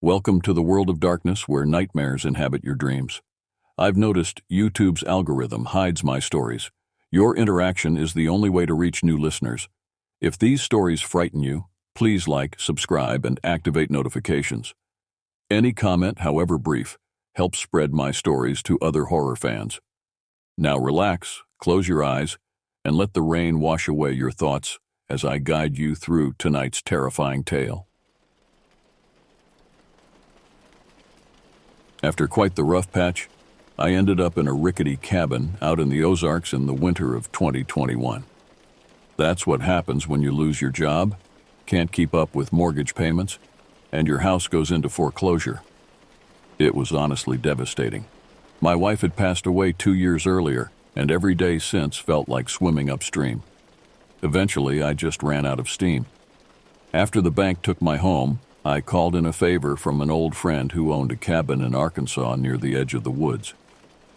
Welcome to the world of darkness where nightmares inhabit your dreams. I've noticed YouTube's algorithm hides my stories. Your interaction is the only way to reach new listeners. If these stories frighten you, please like, subscribe, and activate notifications. Any comment, however brief, helps spread my stories to other horror fans. Now relax, close your eyes, and let the rain wash away your thoughts as I guide you through tonight's terrifying tale. After quite the rough patch, I ended up in a rickety cabin out in the Ozarks in the winter of 2021. That's what happens when you lose your job, can't keep up with mortgage payments, and your house goes into foreclosure. It was honestly devastating. My wife had passed away 2 years earlier, and every day since felt like swimming upstream. Eventually, I just ran out of steam. After the bank took my home, I called in a favor from an old friend who owned a cabin in Arkansas near the edge of the woods.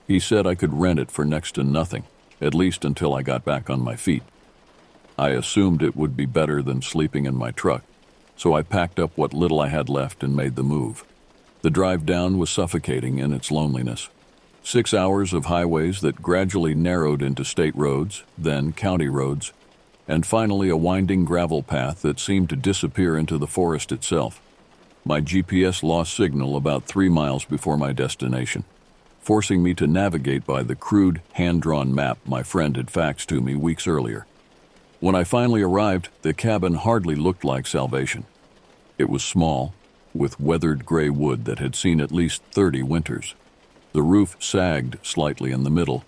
He said I could rent it for next to nothing, at least until I got back on my feet. I assumed it would be better than sleeping in my truck, so I packed up what little I had left and made the move. The drive down was suffocating in its loneliness. 6 hours of highways that gradually narrowed into state roads, then county roads, and finally a winding gravel path that seemed to disappear into the forest itself. My GPS lost signal about 3 miles before my destination, forcing me to navigate by the crude, hand-drawn map my friend had faxed to me weeks earlier. When I finally arrived, the cabin hardly looked like salvation. It was small, with weathered gray wood that had seen at least 30 winters. The roof sagged slightly in the middle,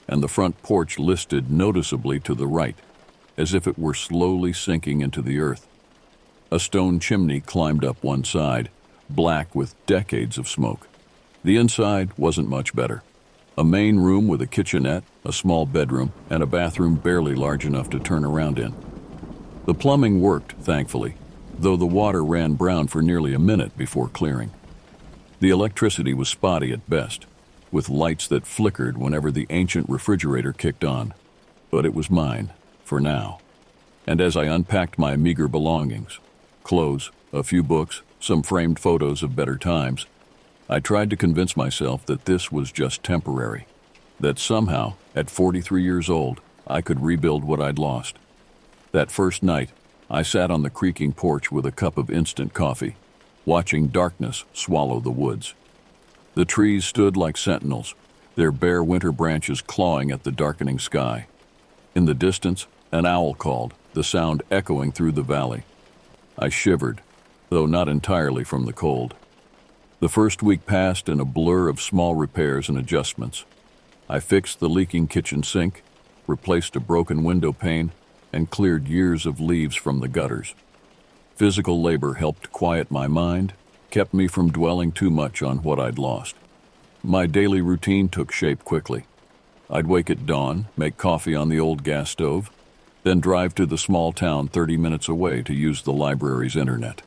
and the front porch listed noticeably to the right, as if it were slowly sinking into the earth. A stone chimney climbed up one side, black with decades of smoke. The inside wasn't much better. A main room with a kitchenette, a small bedroom, and a bathroom barely large enough to turn around in. The plumbing worked, thankfully, though the water ran brown for nearly a minute before clearing. The electricity was spotty at best, with lights that flickered whenever the ancient refrigerator kicked on. But it was mine, for now. And as I unpacked my meager belongings, clothes, a few books, some framed photos of better times, I tried to convince myself that this was just temporary, that somehow, at 43 years old, I could rebuild what I'd lost. That first night, I sat on the creaking porch with a cup of instant coffee, watching darkness swallow the woods. The trees stood like sentinels, their bare winter branches clawing at the darkening sky. In the distance, an owl called, the sound echoing through the valley. I shivered, though not entirely from the cold. The first week passed in a blur of small repairs and adjustments. I fixed the leaking kitchen sink, replaced a broken window pane, and cleared years of leaves from the gutters. Physical labor helped quiet my mind, kept me from dwelling too much on what I'd lost. My daily routine took shape quickly. I'd wake at dawn, make coffee on the old gas stove, then drive to the small town 30 minutes away to use the library's internet.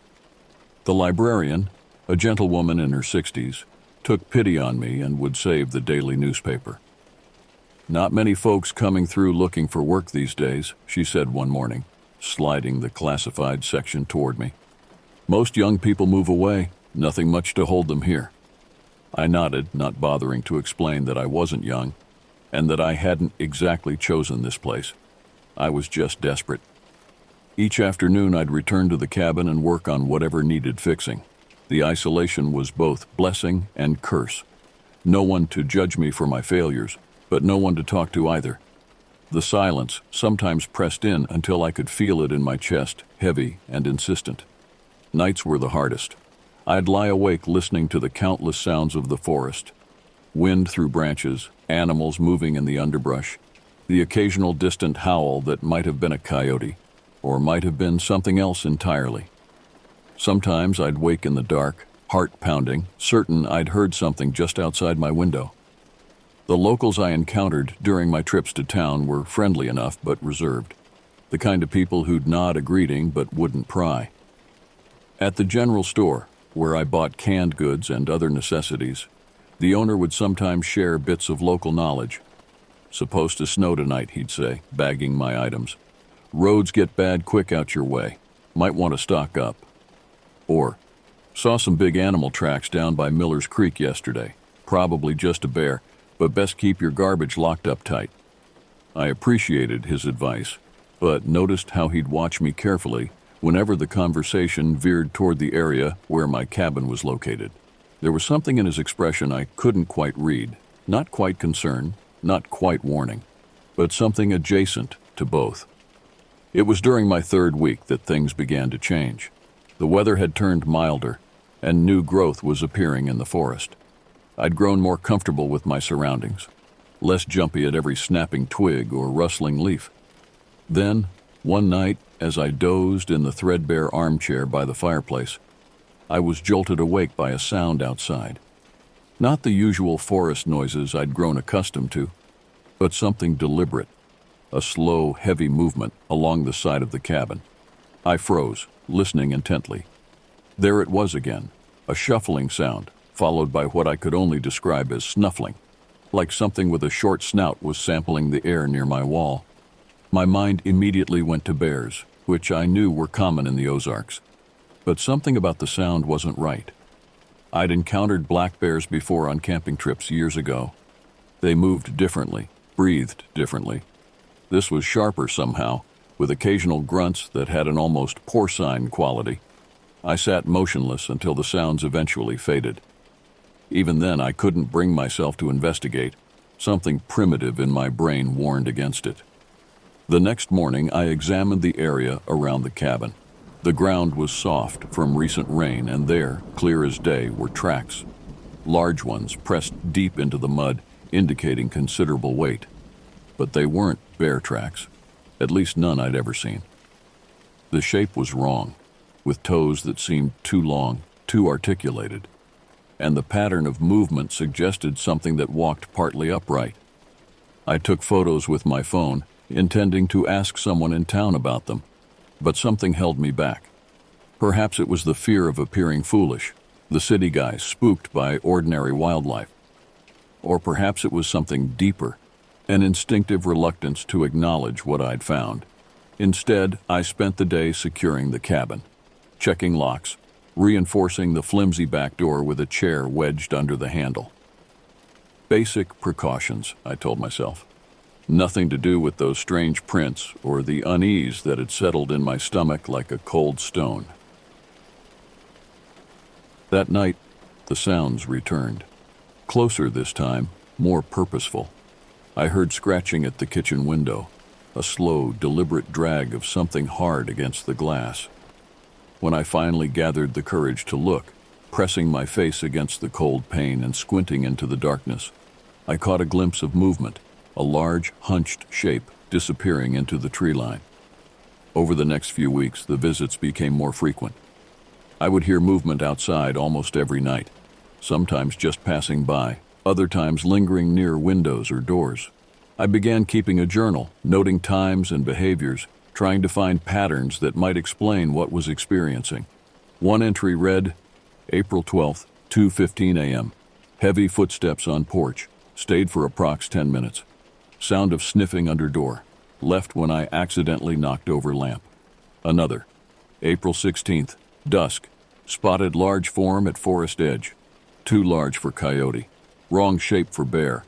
The librarian, a gentlewoman in her 60s, took pity on me and would save the daily newspaper. "Not many folks coming through looking for work these days," she said one morning, sliding the classified section toward me. "Most young people move away, nothing much to hold them here." I nodded, not bothering to explain that I wasn't young, and that I hadn't exactly chosen this place. I was just desperate. Each afternoon I'd return to the cabin and work on whatever needed fixing. The isolation was both blessing and curse. No one to judge me for my failures, but no one to talk to either. The silence sometimes pressed in until I could feel it in my chest, heavy and insistent. Nights were the hardest. I'd lie awake listening to the countless sounds of the forest. Wind through branches, animals moving in the underbrush, the occasional distant howl that might have been a coyote, or might have been something else entirely. Sometimes I'd wake in the dark, heart pounding, certain I'd heard something just outside my window. The locals I encountered during my trips to town were friendly enough but reserved, the kind of people who'd nod a greeting but wouldn't pry. At the general store, where I bought canned goods and other necessities, the owner would sometimes share bits of local knowledge. "Supposed to snow tonight," he'd say, bagging my items. "Roads get bad quick out your way. Might want to stock up." Or, Saw some big animal tracks down by Miller's Creek yesterday. Probably just a bear, but best keep your garbage locked up tight. I appreciated his advice, but noticed how he'd watch me carefully whenever the conversation veered toward the area where my cabin was located. There was something in his expression I couldn't quite read. Not quite concern, not quite warning, but something adjacent to both. It was during my third week that things began to change. The weather had turned milder, and new growth was appearing in the forest. I'd grown more comfortable with my surroundings, less jumpy at every snapping twig or rustling leaf. Then, one night, as I dozed in the threadbare armchair by the fireplace, I was jolted awake by a sound outside. Not the usual forest noises I'd grown accustomed to, but something deliberate, a slow, heavy movement along the side of the cabin. I froze, listening intently. There it was again, a shuffling sound, followed by what I could only describe as snuffling, like something with a short snout was sampling the air near my wall. My mind immediately went to bears, which I knew were common in the Ozarks. But something about the sound wasn't right. I'd encountered black bears before on camping trips years ago. They moved differently, breathed differently. This was sharper somehow, with occasional grunts that had an almost porcine quality. I sat motionless until the sounds eventually faded. Even then, I couldn't bring myself to investigate. Something primitive in my brain warned against it. The next morning, I examined the area around the cabin. The ground was soft from recent rain, and there, clear as day, were tracks. Large ones pressed deep into the mud, indicating considerable weight. But they weren't bear tracks, at least none I'd ever seen. The shape was wrong, with toes that seemed too long, too articulated, and the pattern of movement suggested something that walked partly upright. I took photos with my phone, intending to ask someone in town about them, but something held me back. Perhaps it was the fear of appearing foolish, the city guy spooked by ordinary wildlife. Or perhaps it was something deeper, an instinctive reluctance to acknowledge what I'd found. Instead, I spent the day securing the cabin, checking locks, reinforcing the flimsy back door with a chair wedged under the handle. Basic precautions, I told myself. Nothing to do with those strange prints or the unease that had settled in my stomach like a cold stone. That night, the sounds returned. Closer this time, more purposeful. I heard scratching at the kitchen window, a slow, deliberate drag of something hard against the glass. When I finally gathered the courage to look, pressing my face against the cold pane and squinting into the darkness, I caught a glimpse of movement, a large, hunched shape disappearing into the tree line. Over the next few weeks, the visits became more frequent. I would hear movement outside almost every night, sometimes just passing by, other times lingering near windows or doors. I began keeping a journal, noting times and behaviors, trying to find patterns that might explain what was experiencing. One entry read, April 12th, 2:15 a.m. Heavy footsteps on porch. Stayed for approx 10 minutes. Sound of sniffing under door. Left when I accidentally knocked over lamp. Another. April 16th, dusk. Spotted large form at forest edge. Too large for coyote. Wrong shape for bear.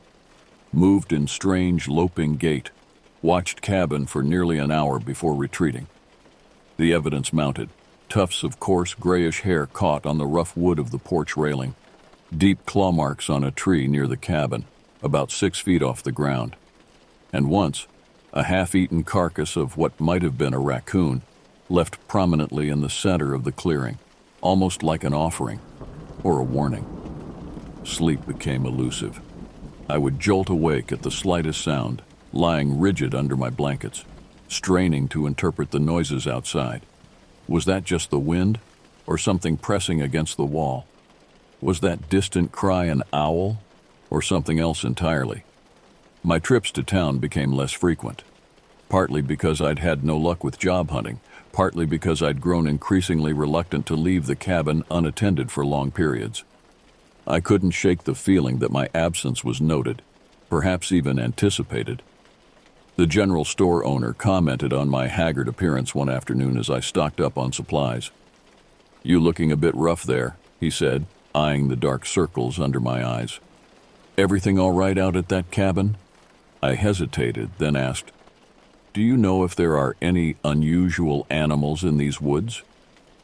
Moved in strange loping gait. Watched cabin for nearly an hour before retreating. The evidence mounted. Tufts of coarse grayish hair caught on the rough wood of the porch railing. Deep claw marks on a tree near the cabin, about 6 feet off the ground. And once, a half-eaten carcass of what might have been a raccoon, left prominently in the center of the clearing, almost like an offering, or a warning. Sleep became elusive. I would jolt awake at the slightest sound, lying rigid under my blankets, straining to interpret the noises outside. Was that just the wind, or something pressing against the wall? Was that distant cry an owl, or something else entirely? My trips to town became less frequent, partly because I'd had no luck with job hunting, partly because I'd grown increasingly reluctant to leave the cabin unattended for long periods. I couldn't shake the feeling that my absence was noted, perhaps even anticipated. The general store owner commented on my haggard appearance one afternoon as I stocked up on supplies. "You looking a bit rough there," he said, eyeing the dark circles under my eyes. "Everything all right out at that cabin?" I hesitated, then asked, "Do you know if there are any unusual animals in these woods?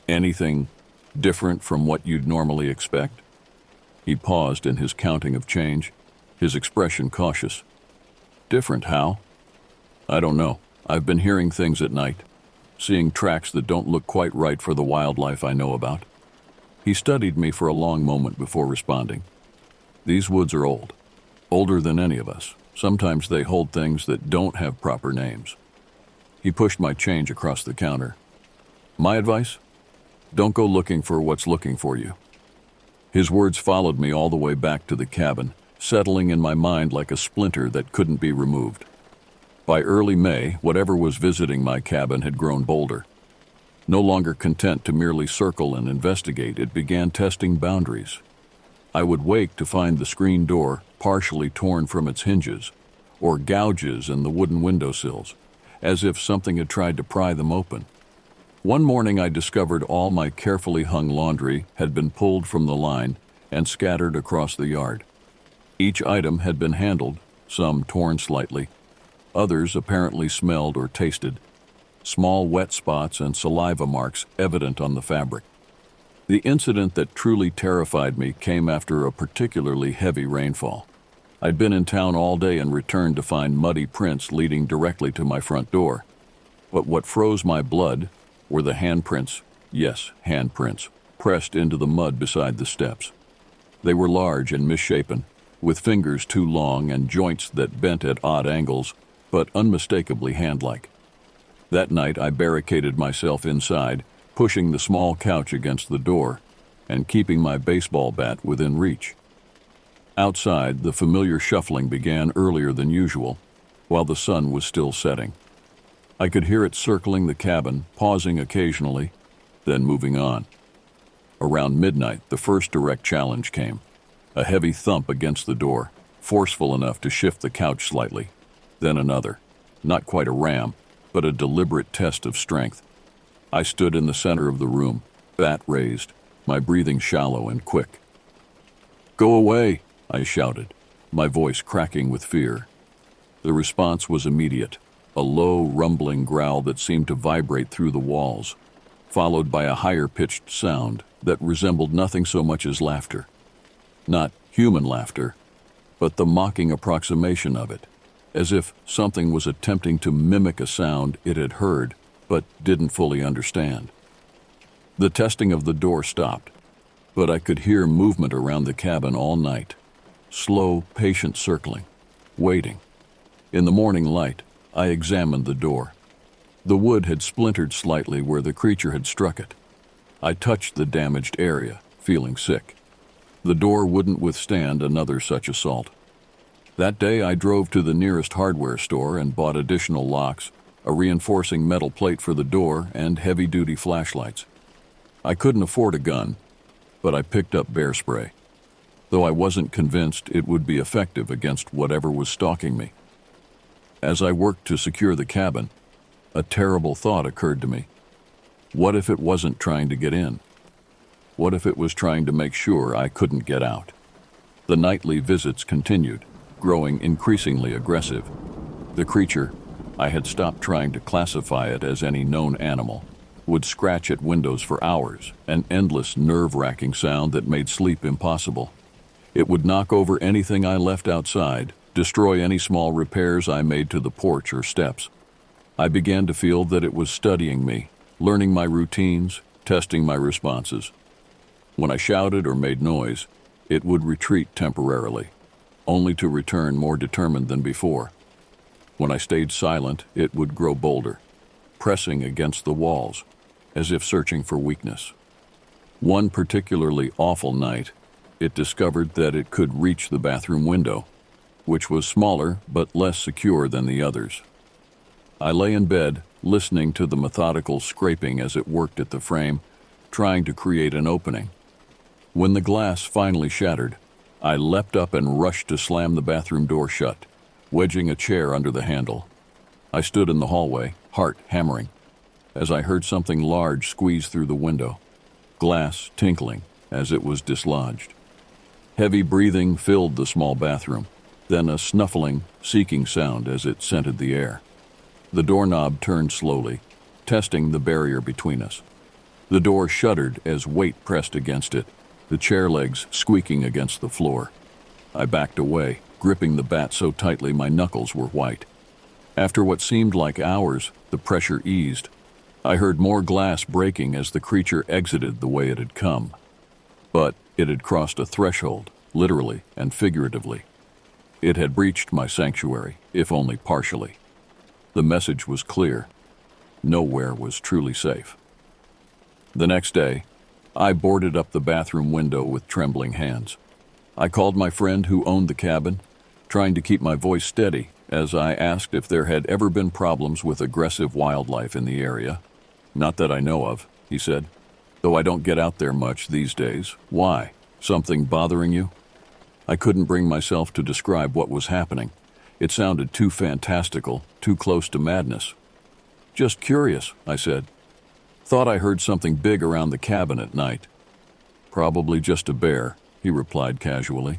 Anything different from what you'd normally expect?" He paused in his counting of change, his expression cautious. "Different how?" "I don't know. I've been hearing things at night, seeing tracks that don't look quite right for the wildlife I know about." He studied me for a long moment before responding. "These woods are old, older than any of us. Sometimes they hold things that don't have proper names." He pushed my change across the counter. "My advice? Don't go looking for what's looking for you." His words followed me all the way back to the cabin, settling in my mind like a splinter that couldn't be removed. By early May, whatever was visiting my cabin had grown bolder. No longer content to merely circle and investigate, it began testing boundaries. I would wake to find the screen door partially torn from its hinges, or gouges in the wooden windowsills, as if something had tried to pry them open. One morning I discovered all my carefully hung laundry had been pulled from the line and scattered across the yard. Each item had been handled, some torn slightly, others apparently smelled or tasted, small wet spots and saliva marks evident on the fabric. The incident that truly terrified me came after a particularly heavy rainfall. I'd been in town all day and returned to find muddy prints leading directly to my front door. But what froze my blood were the handprints, yes, handprints, pressed into the mud beside the steps. They were large and misshapen, with fingers too long and joints that bent at odd angles, but unmistakably hand-like. That night I barricaded myself inside, pushing the small couch against the door and keeping my baseball bat within reach. Outside, the familiar shuffling began earlier than usual, while the sun was still setting. I could hear it circling the cabin, pausing occasionally, then moving on. Around midnight, the first direct challenge came. A heavy thump against the door, forceful enough to shift the couch slightly. Then another, not quite a ram, but a deliberate test of strength. I stood in the center of the room, bat raised, my breathing shallow and quick. "Go away," I shouted, my voice cracking with fear. The response was immediate, a low, rumbling growl that seemed to vibrate through the walls, followed by a higher-pitched sound that resembled nothing so much as laughter. Not human laughter, but the mocking approximation of it, as if something was attempting to mimic a sound it had heard but didn't fully understand. The testing of the door stopped, but I could hear movement around the cabin all night. Slow, patient circling, waiting. In the morning light, I examined the door. The wood had splintered slightly where the creature had struck it. I touched the damaged area, feeling sick. The door wouldn't withstand another such assault. That day I drove to the nearest hardware store and bought additional locks, a reinforcing metal plate for the door, and heavy-duty flashlights. I couldn't afford a gun, but I picked up bear spray, though I wasn't convinced it would be effective against whatever was stalking me. As I worked to secure the cabin, a terrible thought occurred to me. What if it wasn't trying to get in? What if it was trying to make sure I couldn't get out? The nightly visits continued, growing increasingly aggressive. The creature, I had stopped trying to classify it as any known animal, would scratch at windows for hours, an endless, nerve-wracking sound that made sleep impossible. It would knock over anything I left outside, destroy any small repairs I made to the porch or steps. I began to feel that it was studying me, learning my routines, testing my responses. When I shouted or made noise, it would retreat temporarily, only to return more determined than before. When I stayed silent, it would grow bolder, pressing against the walls, as if searching for weakness. One particularly awful night, it discovered that it could reach the bathroom window, which was smaller but less secure than the others. I lay in bed, listening to the methodical scraping as it worked at the frame, trying to create an opening. When the glass finally shattered, I leapt up and rushed to slam the bathroom door shut, wedging a chair under the handle. I stood in the hallway, heart hammering, as I heard something large squeeze through the window, glass tinkling, as it was dislodged. Heavy breathing filled the small bathroom, then a snuffling, seeking sound as it scented the air. The doorknob turned slowly, testing the barrier between us. The door shuddered as weight pressed against it, the chair legs squeaking against the floor. I backed away, gripping the bat so tightly my knuckles were white. After what seemed like hours, the pressure eased. I heard more glass breaking as the creature exited the way it had come. But it had crossed a threshold, literally and figuratively. It had breached my sanctuary, if only partially. The message was clear. Nowhere was truly safe. The next day, I boarded up the bathroom window with trembling hands. I called my friend who owned the cabin, trying to keep my voice steady as I asked if there had ever been problems with aggressive wildlife in the area. "Not that I know of," he said, "though I don't get out there much these days. Why? Something bothering you?" I couldn't bring myself to describe what was happening. It sounded too fantastical, too close to madness. "Just curious," I said. "Thought I heard something big around the cabin at night." "Probably just a bear," he replied casually.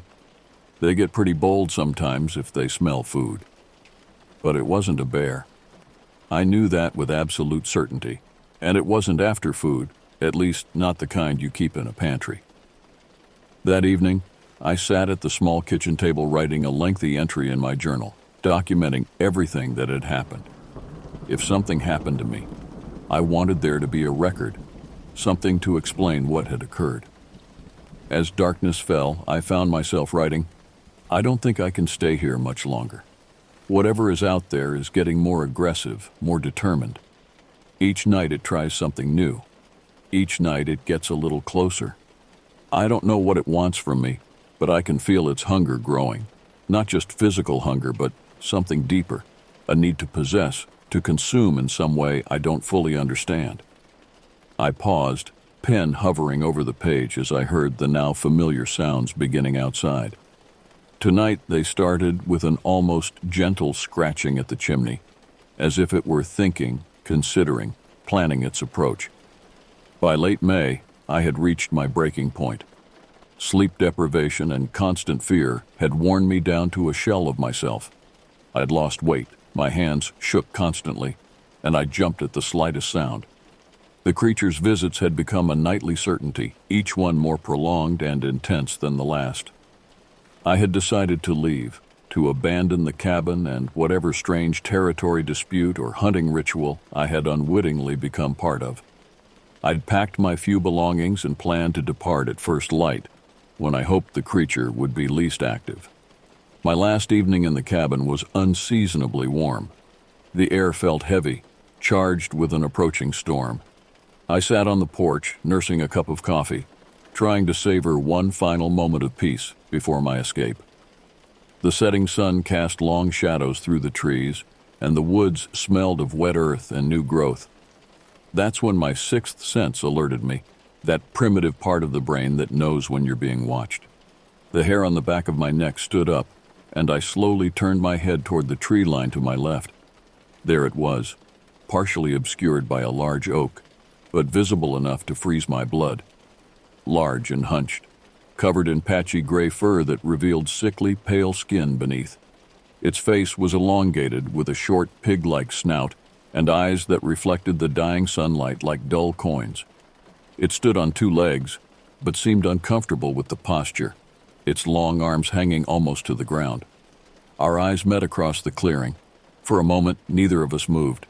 "They get pretty bold sometimes if they smell food." But it wasn't a bear. I knew that with absolute certainty, and it wasn't after food, at least not the kind you keep in a pantry. That evening, I sat at the small kitchen table writing a lengthy entry in my journal, documenting everything that had happened. If something happened to me, I wanted there to be a record, something to explain what had occurred. As darkness fell, I found myself writing, "I don't think I can stay here much longer. Whatever is out there is getting more aggressive, more determined. Each night it tries something new. Each night it gets a little closer. I don't know what it wants from me, but I can feel its hunger growing. Not just physical hunger, but something deeper, a need to possess, to consume in some way I don't fully understand." I paused, pen hovering over the page as I heard the now familiar sounds beginning outside. Tonight they started with an almost gentle scratching at the chimney, as if it were thinking, considering, planning its approach. By late May, I had reached my breaking point. Sleep deprivation and constant fear had worn me down to a shell of myself. I'd lost weight, my hands shook constantly, and I jumped at the slightest sound. The creature's visits had become a nightly certainty, each one more prolonged and intense than the last. I had decided to leave, to abandon the cabin and whatever strange territory dispute or hunting ritual I had unwittingly become part of. I'd packed my few belongings and planned to depart at first light, when I hoped the creature would be least active. My last evening in the cabin was unseasonably warm. The air felt heavy, charged with an approaching storm. I sat on the porch, nursing a cup of coffee, trying to savor one final moment of peace before my escape. The setting sun cast long shadows through the trees, and the woods smelled of wet earth and new growth. That's when my sixth sense alerted me, that primitive part of the brain that knows when you're being watched. The hair on the back of my neck stood up, and I slowly turned my head toward the tree line to my left. There it was, partially obscured by a large oak, but visible enough to freeze my blood. Large and hunched, covered in patchy gray fur that revealed sickly, pale skin beneath. Its face was elongated with a short, pig-like snout and eyes that reflected the dying sunlight like dull coins. It stood on two legs, but seemed uncomfortable with the posture, its long arms hanging almost to the ground. Our eyes met across the clearing. For a moment, neither of us moved.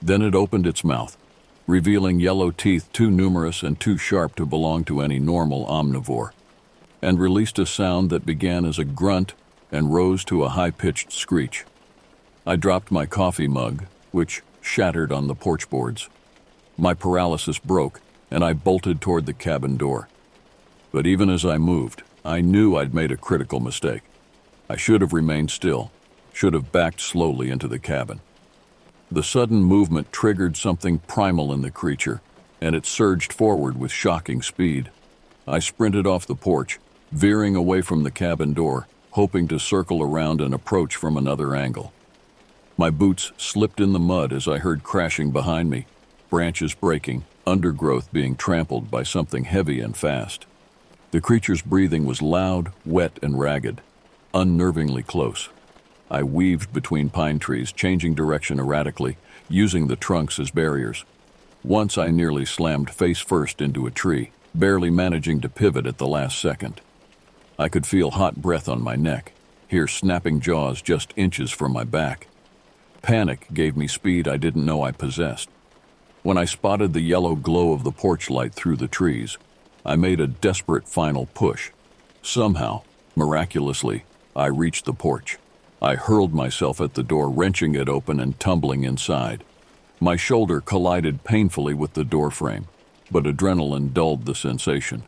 Then it opened its mouth, revealing yellow teeth too numerous and too sharp to belong to any normal omnivore, and released a sound that began as a grunt and rose to a high-pitched screech. I dropped my coffee mug, which shattered on the porch boards. My paralysis broke, and I bolted toward the cabin door. But even as I moved, I knew I'd made a critical mistake. I should have remained still, should have backed slowly into the cabin. The sudden movement triggered something primal in the creature, and it surged forward with shocking speed. I sprinted off the porch, veering away from the cabin door, hoping to circle around and approach from another angle. My boots slipped in the mud as I heard crashing behind me, branches breaking, undergrowth being trampled by something heavy and fast. The creature's breathing was loud, wet, and ragged, unnervingly close. I weaved between pine trees, changing direction erratically, using the trunks as barriers. Once I nearly slammed face first into a tree, barely managing to pivot at the last second. I could feel hot breath on my neck, hear snapping jaws just inches from my back. Panic gave me speed I didn't know I possessed. When I spotted the yellow glow of the porch light through the trees, I made a desperate final push. Somehow, miraculously, I reached the porch. I hurled myself at the door, wrenching it open and tumbling inside. My shoulder collided painfully with the door frame, but adrenaline dulled the sensation.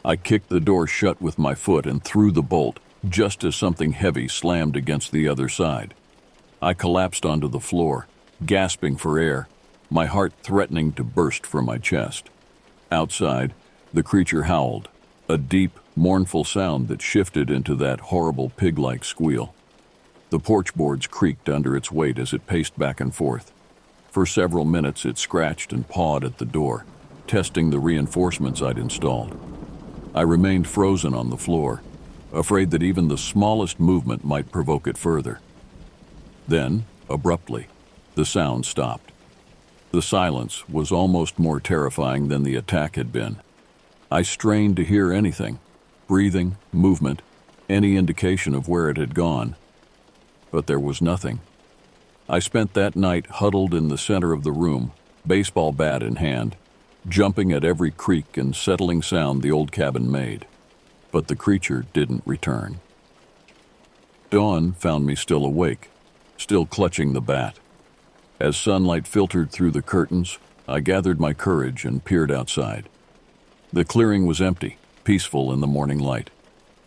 I kicked the door shut with my foot and threw the bolt, just as something heavy slammed against the other side. I collapsed onto the floor, gasping for air, my heart threatening to burst from my chest. Outside, the creature howled, a deep, mournful sound that shifted into that horrible pig-like squeal. The porch boards creaked under its weight as it paced back and forth. For several minutes it scratched and pawed at the door, testing the reinforcements I'd installed. I remained frozen on the floor, afraid that even the smallest movement might provoke it further. Then, abruptly, the sound stopped. The silence was almost more terrifying than the attack had been. I strained to hear anything, breathing, movement, any indication of where it had gone. But there was nothing. I spent that night huddled in the center of the room, baseball bat in hand, jumping at every creak and settling sound the old cabin made. But the creature didn't return. Dawn found me still awake, still clutching the bat. As sunlight filtered through the curtains, I gathered my courage and peered outside. The clearing was empty, peaceful in the morning light.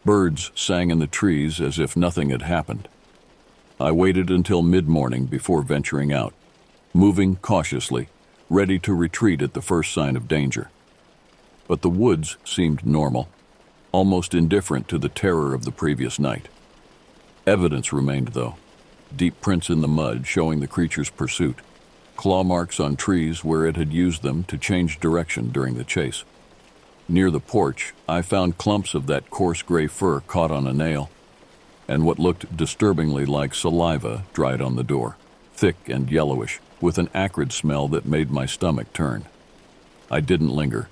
Birds sang in the trees as if nothing had happened. I waited until mid-morning before venturing out, moving cautiously, ready to retreat at the first sign of danger. But the woods seemed normal, almost indifferent to the terror of the previous night. Evidence remained, though. Deep prints in the mud showing the creature's pursuit, claw marks on trees where it had used them to change direction during the chase. Near the porch, I found clumps of that coarse gray fur caught on a nail, and what looked disturbingly like saliva dried on the door, thick and yellowish, with an acrid smell that made my stomach turn. I didn't linger.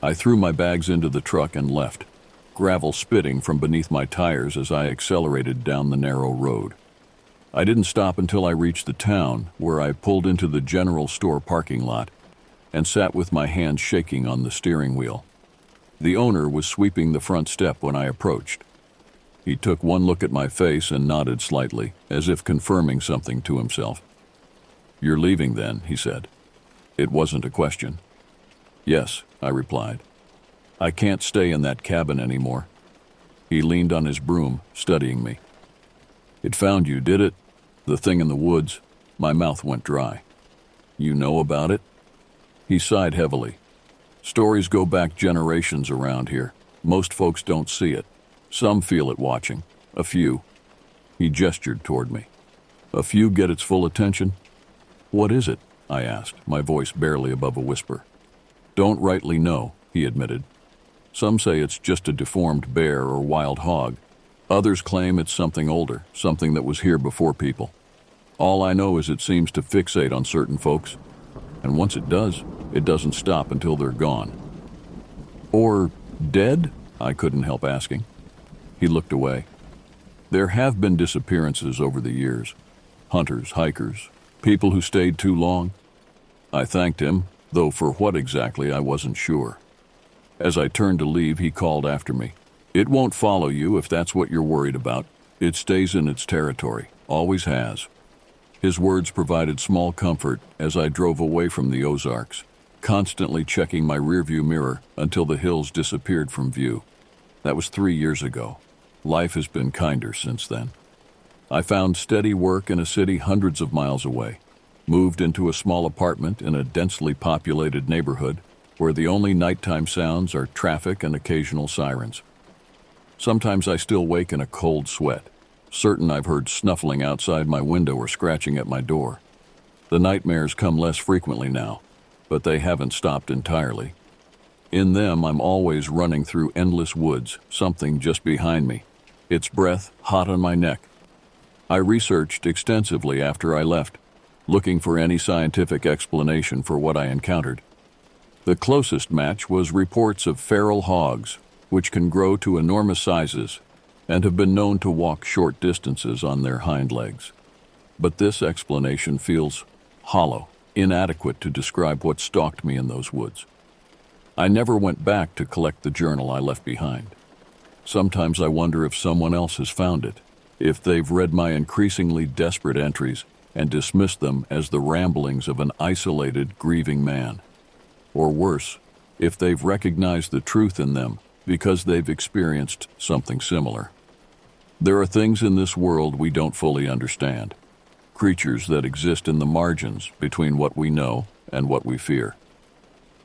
I threw my bags into the truck and left, gravel spitting from beneath my tires as I accelerated down the narrow road. I didn't stop until I reached the town, where I pulled into the general store parking lot and sat with my hands shaking on the steering wheel. The owner was sweeping the front step when I approached. He took one look at my face and nodded slightly, as if confirming something to himself. "You're leaving then," he said. It wasn't a question. "Yes," I replied. "I can't stay in that cabin anymore." He leaned on his broom, studying me. "It found you, did it? The thing in the woods?" My mouth went dry. "You know about it?" He sighed heavily. "Stories go back generations around here. Most folks don't see it. Some feel it watching. A few." He gestured toward me. "A few get its full attention?" "What is it?" I asked, my voice barely above a whisper. "Don't rightly know," he admitted. "Some say it's just a deformed bear or wild hog. Others claim it's something older, something that was here before people. All I know is it seems to fixate on certain folks, and once it does, it doesn't stop until they're gone." "Or dead?" I couldn't help asking. He looked away. "There have been disappearances over the years. Hunters, hikers, people who stayed too long." I thanked him, though for what exactly I wasn't sure. As I turned to leave, he called after me. "It won't follow you if that's what you're worried about. It stays in its territory, always has." His words provided small comfort as I drove away from the Ozarks, constantly checking my rearview mirror until the hills disappeared from view. That was 3 years ago. Life has been kinder since then. I found steady work in a city hundreds of miles away, moved into a small apartment in a densely populated neighborhood where the only nighttime sounds are traffic and occasional sirens. Sometimes I still wake in a cold sweat, certain I've heard snuffling outside my window or scratching at my door. The nightmares come less frequently now, but they haven't stopped entirely. In them, I'm always running through endless woods, something just behind me, its breath hot on my neck. I researched extensively after I left, looking for any scientific explanation for what I encountered. The closest match was reports of feral hogs, which can grow to enormous sizes and have been known to walk short distances on their hind legs. But this explanation feels hollow, inadequate to describe what stalked me in those woods. I never went back to collect the journal I left behind. Sometimes I wonder if someone else has found it, if they've read my increasingly desperate entries and dismissed them as the ramblings of an isolated, grieving man. Or worse, if they've recognized the truth in them because they've experienced something similar. There are things in this world we don't fully understand, creatures that exist in the margins between what we know and what we fear.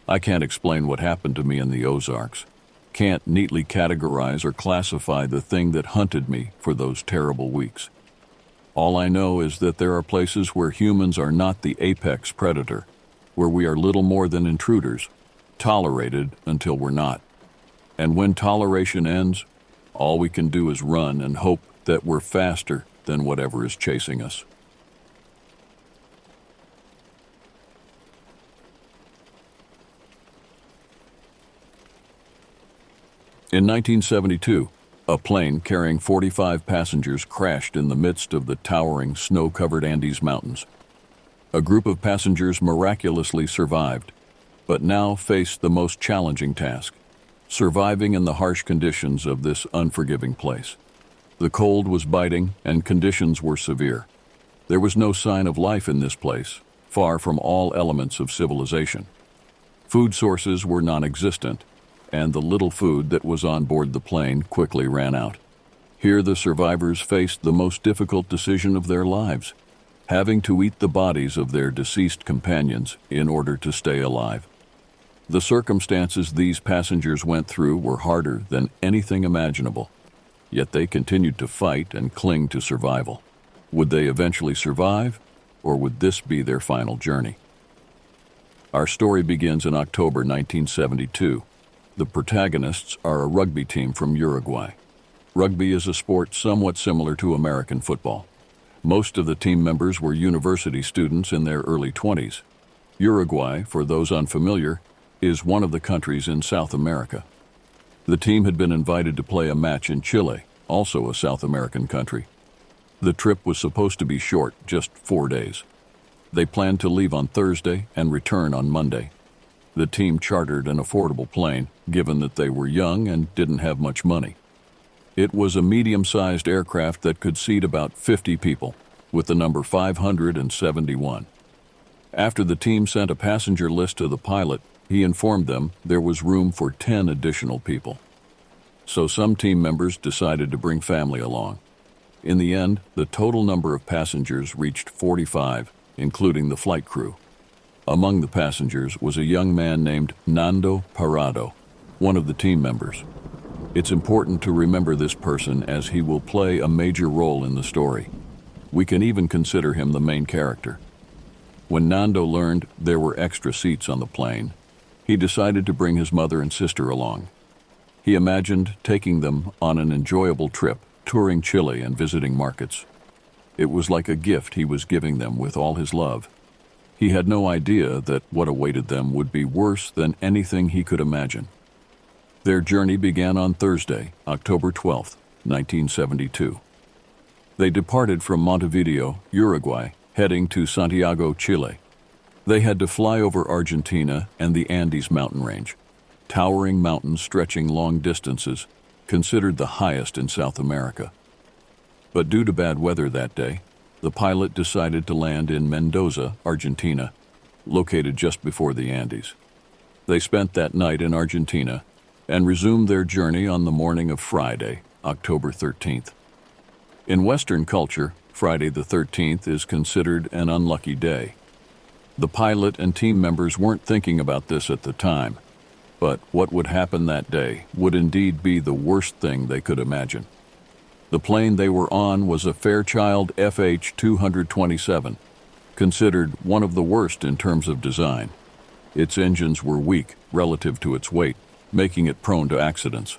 I can't explain what happened to me in the Ozarks, can't neatly categorize or classify the thing that hunted me for those terrible weeks. All I know is that there are places where humans are not the apex predator, where we are little more than intruders, tolerated until we're not. And when toleration ends, all we can do is run and hope that we're faster than whatever is chasing us. In 1972, a plane carrying 45 passengers crashed in the midst of the towering, snow-covered Andes Mountains. A group of passengers miraculously survived, but now faced the most challenging task: surviving in the harsh conditions of this unforgiving place. The cold was biting and conditions were severe. There was no sign of life in this place, far from all elements of civilization. Food sources were non-existent, and the little food that was on board the plane quickly ran out. Here the survivors faced the most difficult decision of their lives, having to eat the bodies of their deceased companions in order to stay alive. The circumstances these passengers went through were harder than anything imaginable, yet they continued to fight and cling to survival. Would they eventually survive, or would this be their final journey? Our story begins in October 1972. The protagonists are a rugby team from Uruguay. Rugby is a sport somewhat similar to American football. Most of the team members were university students in their early 20s. Uruguay, for those unfamiliar, is one of the countries in South America. The team had been invited to play a match in Chile, also a South American country. The trip was supposed to be short, just 4 days. They planned to leave on Thursday and return on Monday. The team chartered an affordable plane, given that they were young and didn't have much money. It was a medium-sized aircraft that could seat about 50 people, with the number 571. After the team sent a passenger list to the pilot, he informed them there was room for 10 additional people. So some team members decided to bring family along. In the end, the total number of passengers reached 45, including the flight crew. Among the passengers was a young man named Nando Parado, one of the team members. It's important to remember this person as he will play a major role in the story. We can even consider him the main character. When Nando learned there were extra seats on the plane, he decided to bring his mother and sister along. He imagined taking them on an enjoyable trip, touring Chile and visiting markets. It was like a gift he was giving them with all his love. He had no idea that what awaited them would be worse than anything he could imagine. Their journey began on Thursday, October 12, 1972. They departed from Montevideo, Uruguay, heading to Santiago, Chile. They had to fly over Argentina and the Andes mountain range, towering mountains stretching long distances, considered the highest in South America. But due to bad weather that day, the pilot decided to land in Mendoza, Argentina, located just before the Andes. They spent that night in Argentina and resumed their journey on the morning of Friday, October 13th. In Western culture, Friday the 13th is considered an unlucky day. The pilot and team members weren't thinking about this at the time, but what would happen that day would indeed be the worst thing they could imagine. The plane they were on was a Fairchild FH-227, considered one of the worst in terms of design. Its engines were weak relative to its weight, making it prone to accidents.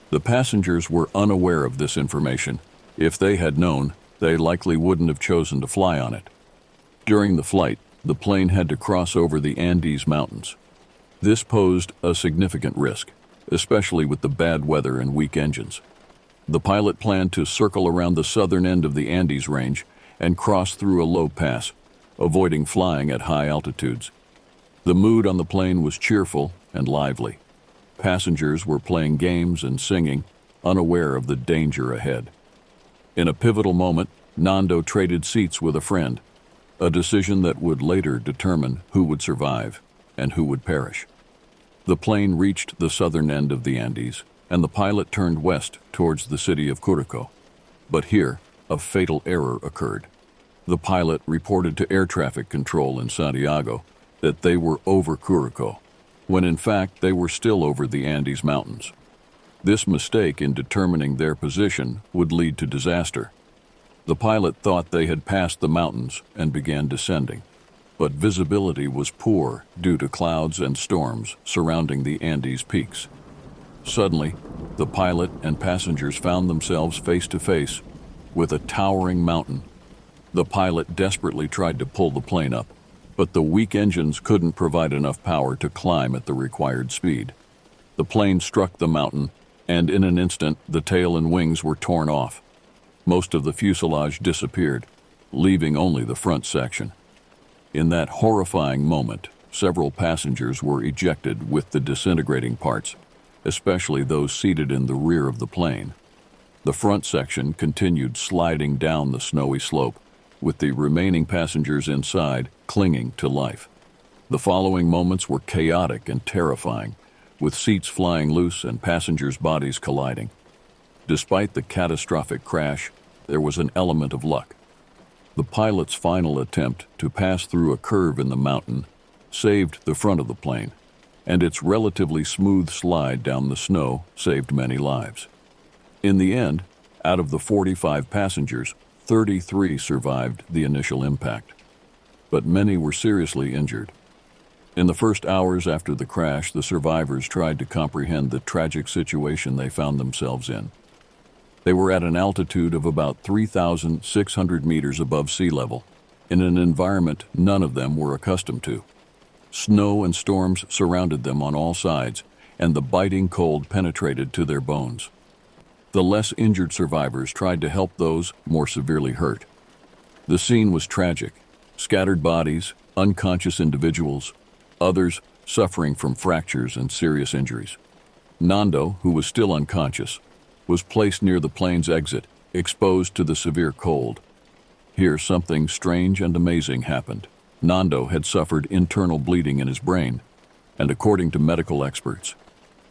The passengers were unaware of this information. If they had known, they likely wouldn't have chosen to fly on it. During the flight, the plane had to cross over the Andes Mountains. This posed a significant risk, especially with the bad weather and weak engines. The pilot planned to circle around the southern end of the Andes range and cross through a low pass, avoiding flying at high altitudes. The mood on the plane was cheerful and lively. Passengers were playing games and singing, unaware of the danger ahead. In a pivotal moment, Nando traded seats with a friend, a decision that would later determine who would survive and who would perish. The plane reached the southern end of the Andes, and the pilot turned west towards the city of Curico. But here, a fatal error occurred. The pilot reported to air traffic control in Santiago that they were over Curico, when in fact they were still over the Andes Mountains. This mistake in determining their position would lead to disaster. The pilot thought they had passed the mountains and began descending, but visibility was poor due to clouds and storms surrounding the Andes peaks. Suddenly, the pilot and passengers found themselves face to face with a towering mountain. The pilot desperately tried to pull the plane up, but the weak engines couldn't provide enough power to climb at the required speed. The plane struck the mountain, and in an instant, the tail and wings were torn off. Most of the fuselage disappeared, leaving only the front section. In that horrifying moment, several passengers were ejected with the disintegrating parts, especially those seated in the rear of the plane. The front section continued sliding down the snowy slope, with the remaining passengers inside clinging to life. The following moments were chaotic and terrifying, with seats flying loose and passengers' bodies colliding. Despite the catastrophic crash, there was an element of luck. The pilot's final attempt to pass through a curve in the mountain saved the front of the plane, and its relatively smooth slide down the snow saved many lives. In the end, out of the 45 passengers, 33 survived the initial impact, but many were seriously injured. In the first hours after the crash, the survivors tried to comprehend the tragic situation they found themselves in. They were at an altitude of about 3,600 meters above sea level, in an environment none of them were accustomed to. Snow and storms surrounded them on all sides, and the biting cold penetrated to their bones. The less injured survivors tried to help those more severely hurt. The scene was tragic: scattered bodies, unconscious individuals, others suffering from fractures and serious injuries. Nando, who was still unconscious, was placed near the plane's exit, exposed to the severe cold. Here something strange and amazing happened. Nando had suffered internal bleeding in his brain, and according to medical experts,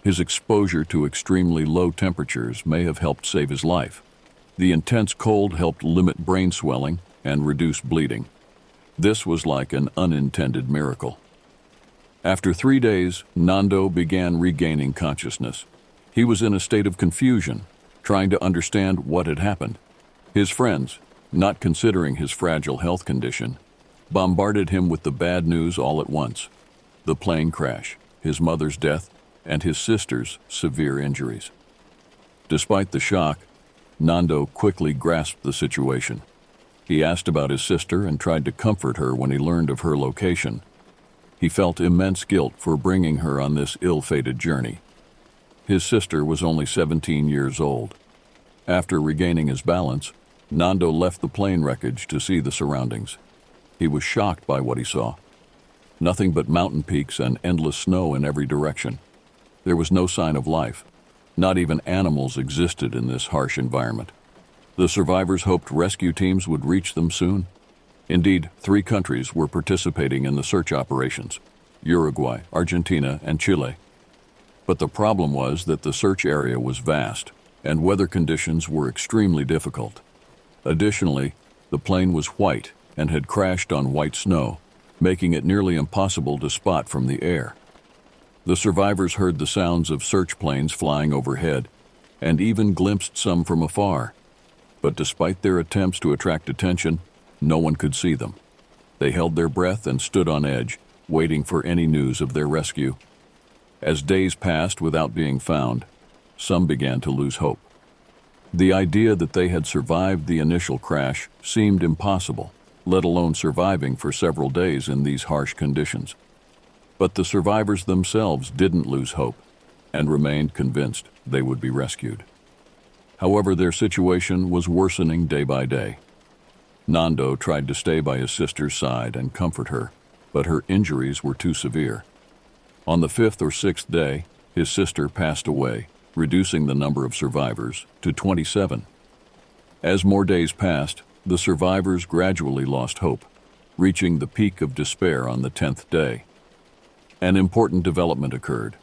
his exposure to extremely low temperatures may have helped save his life. The intense cold helped limit brain swelling and reduce bleeding. This was like an unintended miracle. After 3 days, Nando began regaining consciousness. He was in a state of confusion, trying to understand what had happened. His friends, not considering his fragile health condition, bombarded him with the bad news all at once: the plane crash, his mother's death, and his sister's severe injuries. Despite the shock, Nando quickly grasped the situation. He asked about his sister and tried to comfort her when he learned of her location. He felt immense guilt for bringing her on this ill-fated journey. His sister was only 17 years old. After regaining his balance, Nando left the plane wreckage to see the surroundings. He was shocked by what he saw. Nothing but mountain peaks and endless snow in every direction. There was no sign of life. Not even animals existed in this harsh environment. The survivors hoped rescue teams would reach them soon. Indeed, 3 countries were participating in the search operations: Uruguay, Argentina, and Chile. But the problem was that the search area was vast, and weather conditions were extremely difficult. Additionally, the plane was white and had crashed on white snow, making it nearly impossible to spot from the air. The survivors heard the sounds of search planes flying overhead, and even glimpsed some from afar. But despite their attempts to attract attention, no one could see them. They held their breath and stood on edge, waiting for any news of their rescue. As days passed without being found, some began to lose hope. The idea that they had survived the initial crash seemed impossible, let alone surviving for several days in these harsh conditions. But the survivors themselves didn't lose hope and remained convinced they would be rescued. However, their situation was worsening day by day. Nando tried to stay by his sister's side and comfort her, but her injuries were too severe. On the 5th or 6th day, his sister passed away, reducing the number of survivors to 27. As more days passed, the survivors gradually lost hope, reaching the peak of despair on the 10th day. An important development occurred.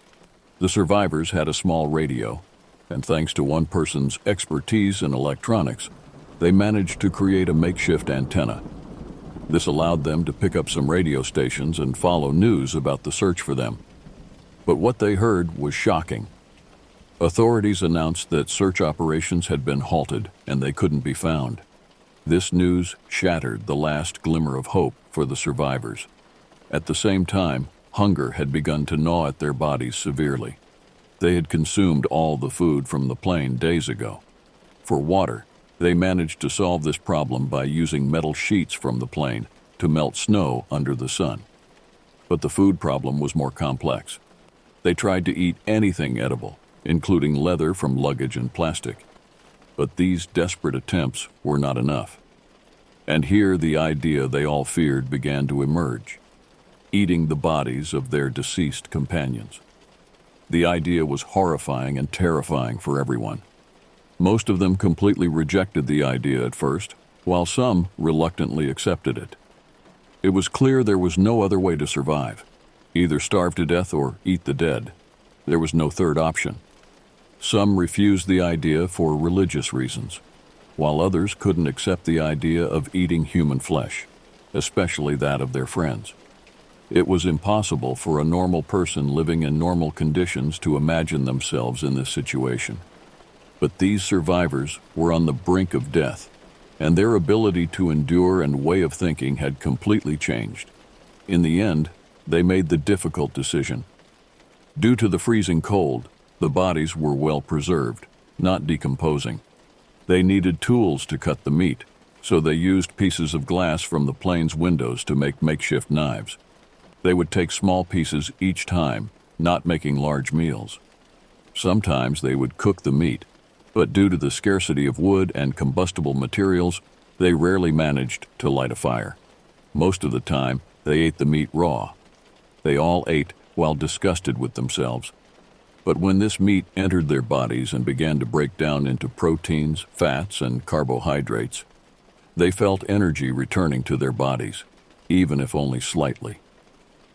The survivors had a small radio, and thanks to one person's expertise in electronics, they managed to create a makeshift antenna. This allowed them to pick up some radio stations and follow news about the search for them. But what they heard was shocking. Authorities announced that search operations had been halted and they couldn't be found. This news shattered the last glimmer of hope for the survivors. At the same time, hunger had begun to gnaw at their bodies severely. They had consumed all the food from the plane days ago. For water, they managed to solve this problem by using metal sheets from the plane to melt snow under the sun. But the food problem was more complex. They tried to eat anything edible, including leather from luggage and plastic. But these desperate attempts were not enough. And here the idea they all feared began to emerge: eating the bodies of their deceased companions. The idea was horrifying and terrifying for everyone. Most of them completely rejected the idea at first, while some reluctantly accepted it. It was clear there was no other way to survive: either starve to death or eat the dead. There was no third option. Some refused the idea for religious reasons, while others couldn't accept the idea of eating human flesh, especially that of their friends. It was impossible for a normal person living in normal conditions to imagine themselves in this situation. But these survivors were on the brink of death, and their ability to endure and way of thinking had completely changed. In the end, they made the difficult decision. Due to the freezing cold, the bodies were well preserved, not decomposing. They needed tools to cut the meat, so they used pieces of glass from the plane's windows to make makeshift knives. They would take small pieces each time, not making large meals. Sometimes they would cook the meat, but due to the scarcity of wood and combustible materials, they rarely managed to light a fire. Most of the time, they ate the meat raw. They all ate while disgusted with themselves. But when this meat entered their bodies and began to break down into proteins, fats, and carbohydrates, they felt energy returning to their bodies, even if only slightly.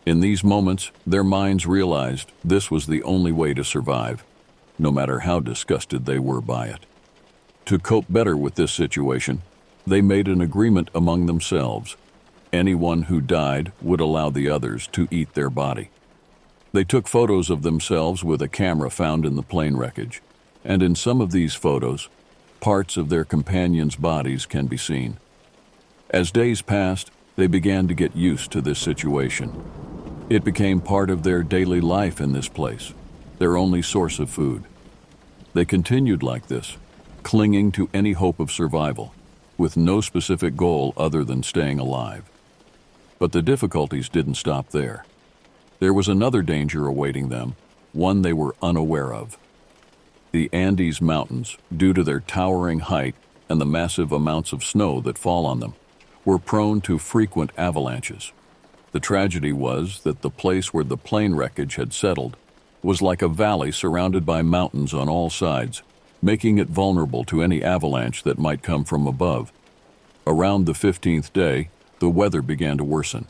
In these moments, their minds realized this was the only way to survive, no matter how disgusted they were by it. To cope better with this situation, they made an agreement among themselves. Anyone who died would allow the others to eat their body. They took photos of themselves with a camera found in the plane wreckage, and in some of these photos, parts of their companions' bodies can be seen. As days passed, they began to get used to this situation. It became part of their daily life in this place, their only source of food. They continued like this, clinging to any hope of survival, with no specific goal other than staying alive. But the difficulties didn't stop there. There was another danger awaiting them, one they were unaware of. The Andes Mountains, due to their towering height and the massive amounts of snow that fall on them, were prone to frequent avalanches. The tragedy was that the place where the plane wreckage had settled was like a valley surrounded by mountains on all sides, making it vulnerable to any avalanche that might come from above. Around the 15th day, the weather began to worsen,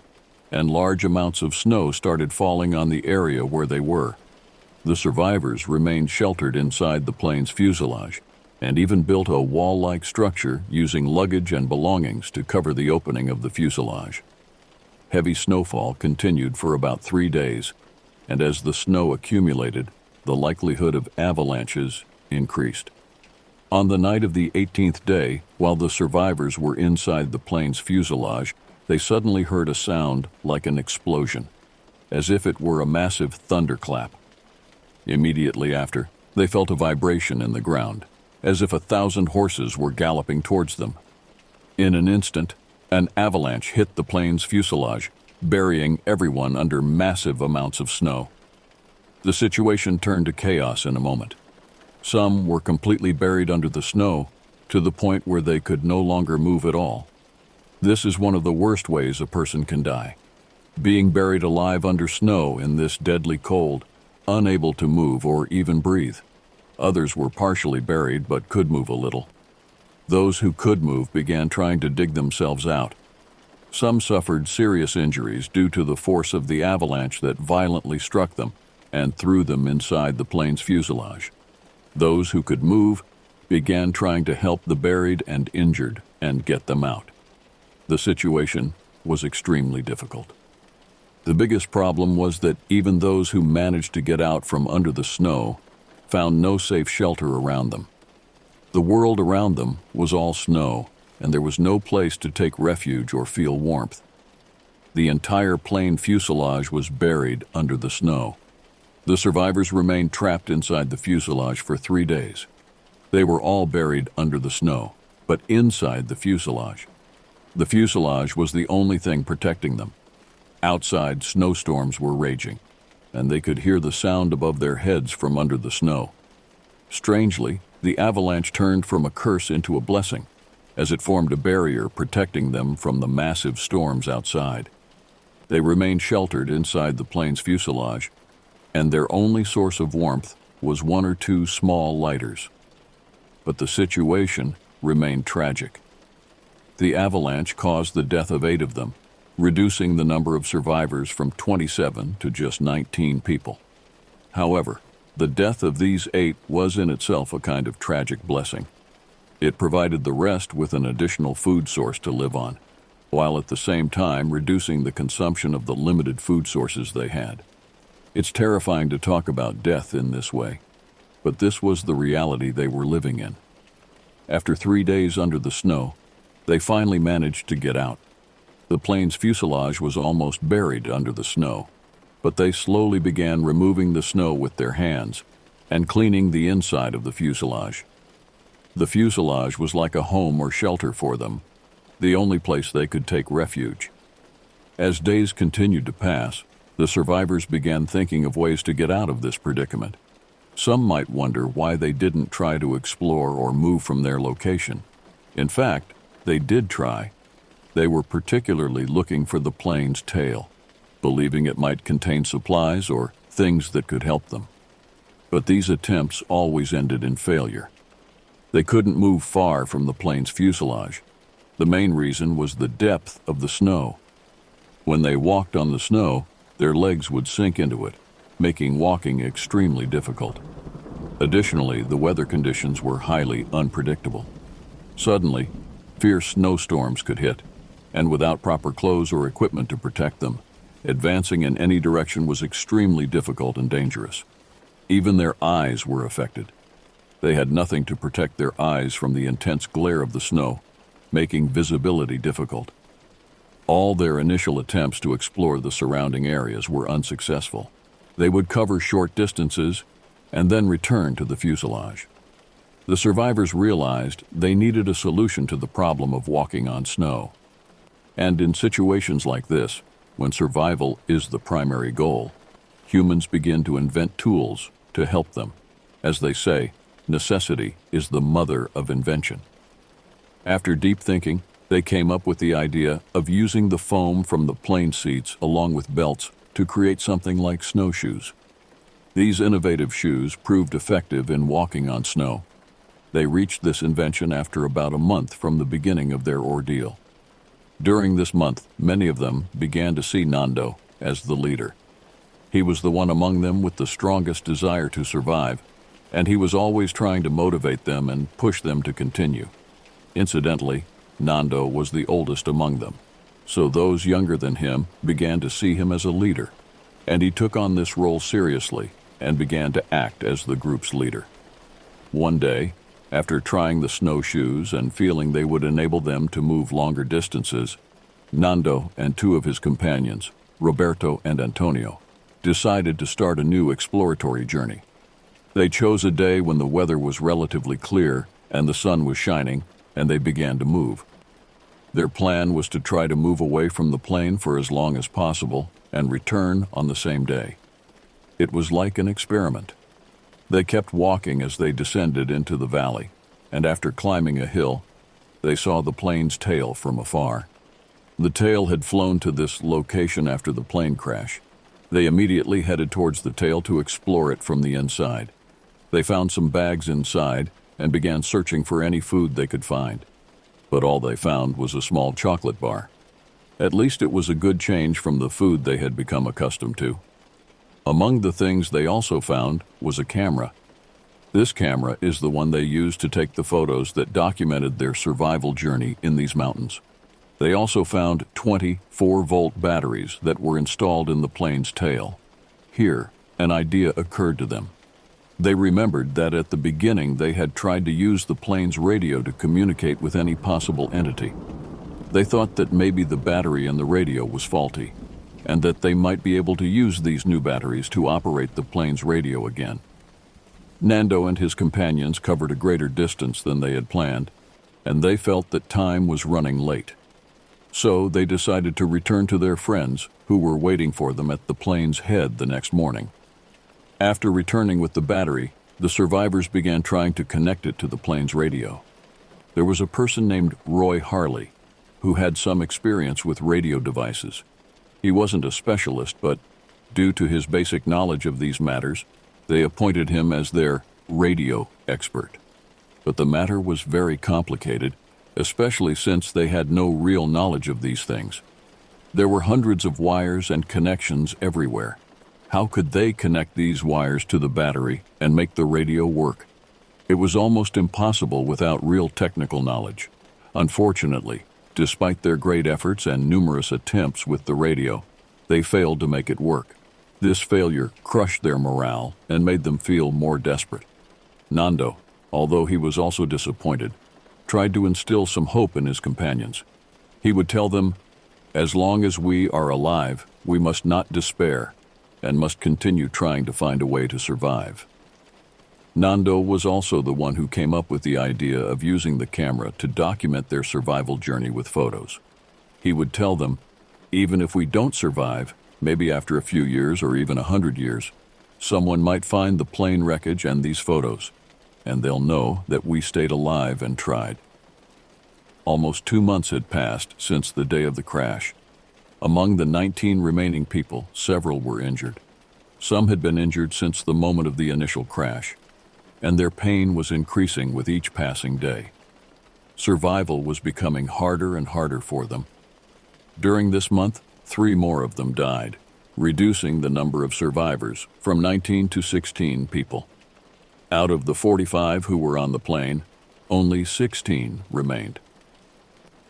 and large amounts of snow started falling on the area where they were. The survivors remained sheltered inside the plane's fuselage, and even built a wall-like structure using luggage and belongings to cover the opening of the fuselage. Heavy snowfall continued for about 3 days, and as the snow accumulated, the likelihood of avalanches increased. On the night of the 18th day, while the survivors were inside the plane's fuselage, they suddenly heard a sound like an explosion. as if it were a massive thunderclap. Immediately after, they felt a vibration in the ground, as if 1,000 horses were galloping towards them. In an instant, an avalanche hit the plane's fuselage, burying everyone under massive amounts of snow. The situation turned to chaos in a moment. Some were completely buried under the snow, to the point where they could no longer move at all. This is one of the worst ways a person can die. Being buried alive under snow in this deadly cold, unable to move or even breathe. Others were partially buried but could move a little. Those who could move began trying to dig themselves out. Some suffered serious injuries due to the force of the avalanche that violently struck them and threw them inside the plane's fuselage. Those who could move began trying to help the buried and injured and get them out. The situation was extremely difficult. The biggest problem was that even those who managed to get out from under the snow found no safe shelter around them. The world around them was all snow, and there was no place to take refuge or feel warmth. The entire plane fuselage was buried under the snow. The survivors remained trapped inside the fuselage for 3 days. They were all buried under the snow, but inside the fuselage. The fuselage was the only thing protecting them. Outside, snowstorms were raging, and they could hear the sound above their heads from under the snow. Strangely, the avalanche turned from a curse into a blessing, as it formed a barrier protecting them from the massive storms outside. They remained sheltered inside the plane's fuselage, and their only source of warmth was 1 or 2 small lighters. But the situation remained tragic. The avalanche caused the death of 8 of them, reducing the number of survivors from 27 to just 19 people. However, the death of these 8 was in itself a kind of tragic blessing. It provided the rest with an additional food source to live on, while at the same time reducing the consumption of the limited food sources they had. It's terrifying to talk about death in this way, but this was the reality they were living in. After 3 days under the snow, they finally managed to get out. The plane's fuselage was almost buried under the snow, but they slowly began removing the snow with their hands and cleaning the inside of the fuselage. The fuselage was like a home or shelter for them, the only place they could take refuge. As days continued to pass, the survivors began thinking of ways to get out of this predicament. Some might wonder why they didn't try to explore or move from their location. In fact, they did try. They were particularly looking for the plane's tail, believing it might contain supplies or things that could help them. But these attempts always ended in failure. They couldn't move far from the plane's fuselage. The main reason was the depth of the snow. When they walked on the snow, their legs would sink into it, making walking extremely difficult. Additionally, the weather conditions were highly unpredictable. Suddenly, fierce snowstorms could hit, and without proper clothes or equipment to protect them, advancing in any direction was extremely difficult and dangerous. Even their eyes were affected. They had nothing to protect their eyes from the intense glare of the snow, making visibility difficult. All their initial attempts to explore the surrounding areas were unsuccessful. They would cover short distances and then return to the fuselage. The survivors realized they needed a solution to the problem of walking on snow. And in situations like this, when survival is the primary goal, humans begin to invent tools to help them. As they say, necessity is the mother of invention. After deep thinking, they came up with the idea of using the foam from the plane seats along with belts to create something like snowshoes. These innovative shoes proved effective in walking on snow. They reached this invention after about a month from the beginning of their ordeal. During this month, many of them began to see Nando as the leader. He was the one among them with the strongest desire to survive, and he was always trying to motivate them and push them to continue. Incidentally, Nando was the oldest among them, so those younger than him began to see him as a leader, and he took on this role seriously and began to act as the group's leader. One day, after trying the snowshoes and feeling they would enable them to move longer distances, Nando and 2 of his companions, Roberto and Antonio, decided to start a new exploratory journey. They chose a day when the weather was relatively clear and the sun was shining, and they began to move. Their plan was to try to move away from the plane for as long as possible and return on the same day. It was like an experiment. They kept walking as they descended into the valley, and after climbing a hill, they saw the plane's tail from afar. The tail had flown to this location after the plane crash. They immediately headed towards the tail to explore it from the inside. They found some bags inside and began searching for any food they could find. But all they found was a small chocolate bar. At least it was a good change from the food they had become accustomed to. Among the things they also found was a camera. This camera is the one they used to take the photos that documented their survival journey in these mountains. They also found 20 4-volt batteries that were installed in the plane's tail. Here, an idea occurred to them. They remembered that at the beginning they had tried to use the plane's radio to communicate with any possible entity. They thought that maybe the battery in the radio was faulty, and that they might be able to use these new batteries to operate the plane's radio again. Nando and his companions covered a greater distance than they had planned, and they felt that time was running late. So they decided to return to their friends who were waiting for them at the plane's head the next morning. After returning with the battery, the survivors began trying to connect it to the plane's radio. There was a person named Roy Harley who had some experience with radio devices. He wasn't a specialist, but due to his basic knowledge of these matters, they appointed him as their radio expert. But the matter was very complicated, especially since they had no real knowledge of these things. There were hundreds of wires and connections everywhere. How could they connect these wires to the battery and make the radio work? It was almost impossible without real technical knowledge. Unfortunately, despite their great efforts and numerous attempts with the radio, they failed to make it work. This failure crushed their morale and made them feel more desperate. Nando, although he was also disappointed, tried to instill some hope in his companions. He would tell them, "As long as we are alive, we must not despair and must continue trying to find a way to survive." Nando was also the one who came up with the idea of using the camera to document their survival journey with photos. He would tell them, "Even if we don't survive, maybe after a few years or even 100 years, someone might find the plane wreckage and these photos, and they'll know that we stayed alive and tried." Almost 2 months had passed since the day of the crash. Among the 19 remaining people, several were injured. Some had been injured since the moment of the initial crash, and their pain was increasing with each passing day. Survival was becoming harder and harder for them. During this month, 3 more of them died, reducing the number of survivors from 19 to 16 people. Out of the 45 who were on the plane, only 16 remained.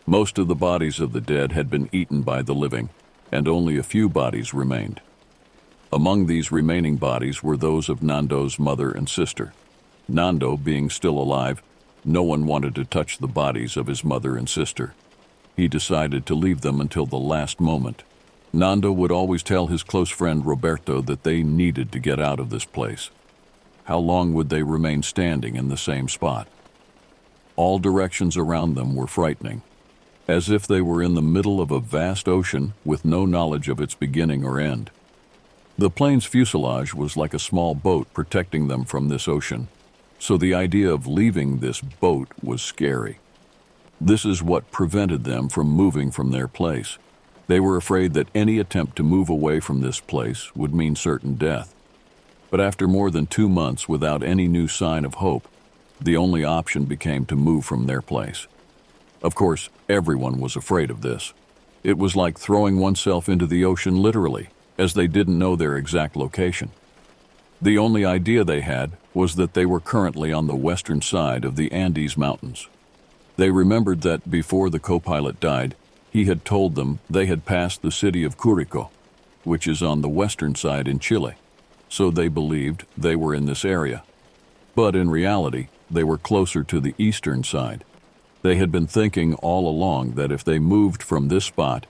Most of the bodies of the dead had been eaten by the living, and only a few bodies remained. Among these remaining bodies were those of Nando's mother and sister. Nando being still alive, no one wanted to touch the bodies of his mother and sister. He decided to leave them until the last moment. Nando would always tell his close friend Roberto that they needed to get out of this place. How long would they remain standing in the same spot? All directions around them were frightening, as if they were in the middle of a vast ocean with no knowledge of its beginning or end. The plane's fuselage was like a small boat protecting them from this ocean, so the idea of leaving this boat was scary. This is what prevented them from moving from their place. They were afraid that any attempt to move away from this place would mean certain death. But after more than 2 months without any new sign of hope, the only option became to move from their place. Of course, everyone was afraid of this. It was like throwing oneself into the ocean literally, as they didn't know their exact location. The only idea they had was that they were currently on the western side of the Andes Mountains. They remembered that before the co-pilot died, he had told them they had passed the city of Curico, which is on the western side in Chile, so they believed they were in this area. But in reality, they were closer to the eastern side. They had been thinking all along that if they moved from this spot,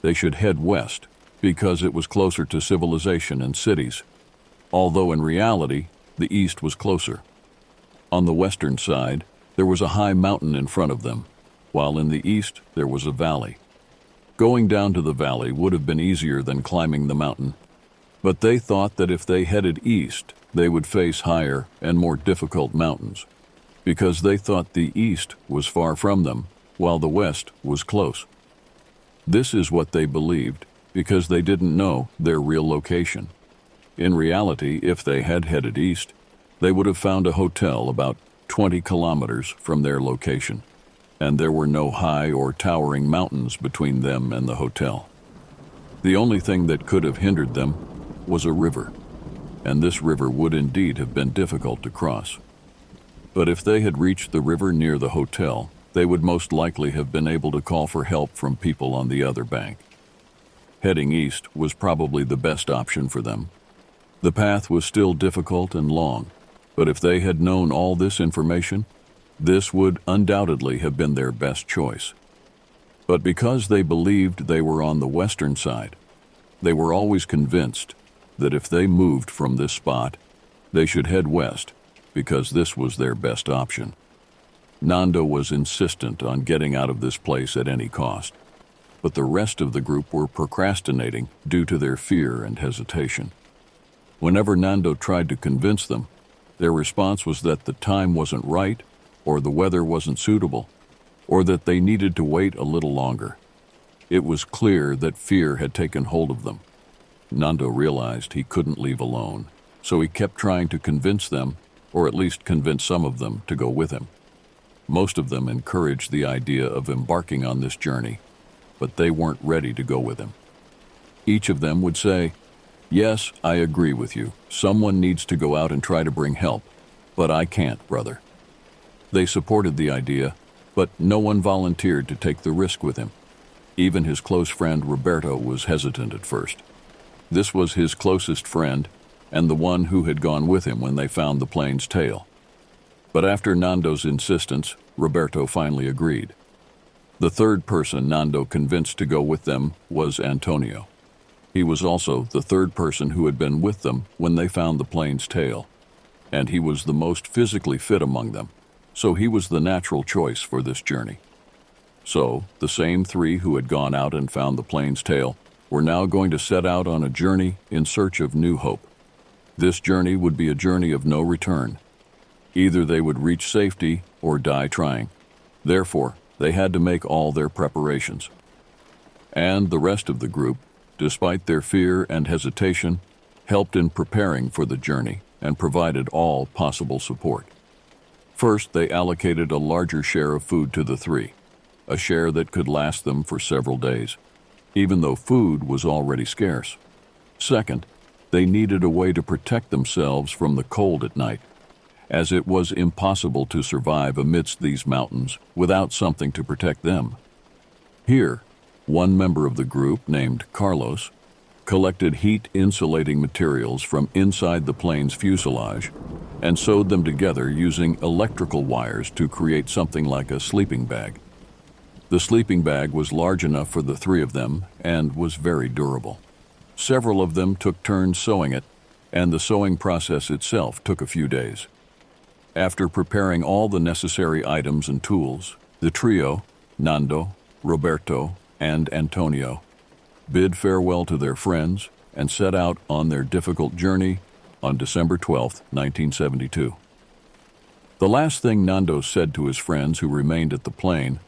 they should head west, because it was closer to civilization and cities, although in reality, the east was closer. On the western side, there was a high mountain in front of them, while in the east there was a valley. Going down to the valley would have been easier than climbing the mountain, but they thought that if they headed east, they would face higher and more difficult mountains, because they thought the east was far from them, while the west was close. This is what they believed, because they didn't know their real location. In reality, if they had headed east, they would have found a hotel about 20 kilometers from their location, and there were no high or towering mountains between them and the hotel. The only thing that could have hindered them was a river, and this river would indeed have been difficult to cross. But if they had reached the river near the hotel, they would most likely have been able to call for help from people on the other bank. Heading east was probably the best option for them. The path was still difficult and long, but if they had known all this information, this would undoubtedly have been their best choice. But because they believed they were on the western side, they were always convinced that if they moved from this spot, they should head west, because this was their best option. Nando was insistent on getting out of this place at any cost, but the rest of the group were procrastinating due to their fear and hesitation. Whenever Nando tried to convince them, their response was that the time wasn't right, or the weather wasn't suitable, or that they needed to wait a little longer. It was clear that fear had taken hold of them. Nando realized he couldn't leave alone, so he kept trying to convince them, or at least convince some of them, to go with him. Most of them encouraged the idea of embarking on this journey, but they weren't ready to go with him. Each of them would say, "Yes, I agree with you. Someone needs to go out and try to bring help, but I can't, brother." They supported the idea, but no one volunteered to take the risk with him. Even his close friend Roberto was hesitant at first. This was his closest friend and the one who had gone with him when they found the plane's tail. But after Nando's insistence, Roberto finally agreed. The third person Nando convinced to go with them was Antonio. He was also the third person who had been with them when they found the plane's tail, and he was the most physically fit among them, so he was the natural choice for this journey. So, the same three who had gone out and found the plane's tail were now going to set out on a journey in search of new hope. This journey would be a journey of no return. Either they would reach safety or die trying. Therefore, they had to make all their preparations. And the rest of the group, despite their fear and hesitation, helped in preparing for the journey and provided all possible support. First, they allocated a larger share of food to the three, a share that could last them for several days, even though food was already scarce. Second, they needed a way to protect themselves from the cold at night, as it was impossible to survive amidst these mountains without something to protect them. Here, one member of the group, named Carlos, collected heat-insulating materials from inside the plane's fuselage and sewed them together using electrical wires to create something like a sleeping bag. The sleeping bag was large enough for the three of them and was very durable. Several of them took turns sewing it, and the sewing process itself took a few days. After preparing all the necessary items and tools, the trio, Nando, Roberto, and Antonio, bid farewell to their friends and set out on their difficult journey on December 12, 1972. The last thing Nando said to his friends who remained at the plane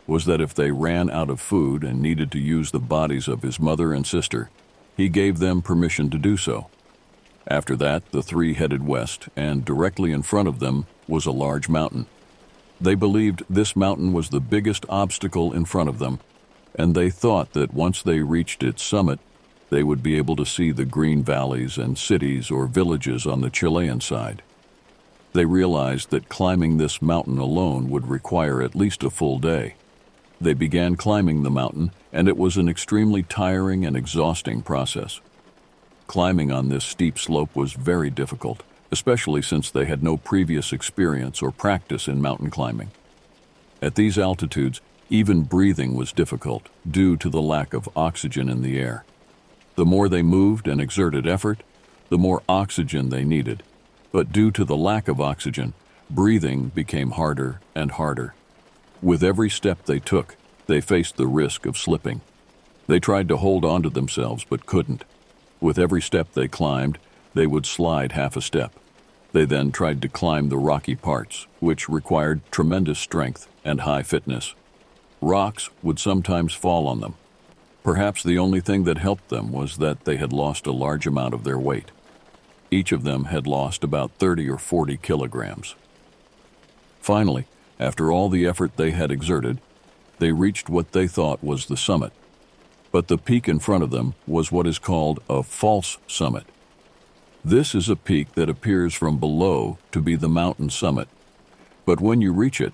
was that if they ran out of food and needed to use the bodies of his mother and sister, he gave them permission to do so. After that, the three headed west, and directly in front of them was a large mountain. They believed this mountain was the biggest obstacle in front of them, and they thought that once they reached its summit, they would be able to see the green valleys and cities or villages on the Chilean side. They realized that climbing this mountain alone would require at least a full day. They began climbing the mountain, and it was an extremely tiring and exhausting process. Climbing on this steep slope was very difficult, especially since they had no previous experience or practice in mountain climbing. At these altitudes, even breathing was difficult due to the lack of oxygen in the air. The more they moved and exerted effort, the more oxygen they needed. But due to the lack of oxygen, breathing became harder and harder. With every step they took, they faced the risk of slipping. They tried to hold on to themselves but couldn't. With every step they climbed, they would slide half a step. They then tried to climb the rocky parts, which required tremendous strength and high fitness. Rocks would sometimes fall on them. Perhaps the only thing that helped them was that they had lost a large amount of their weight. Each of them had lost about 30 or 40 kilograms. Finally, after all the effort they had exerted, they reached what they thought was the summit. But the peak in front of them was what is called a false summit. This is a peak that appears from below to be the mountain summit. But when you reach it,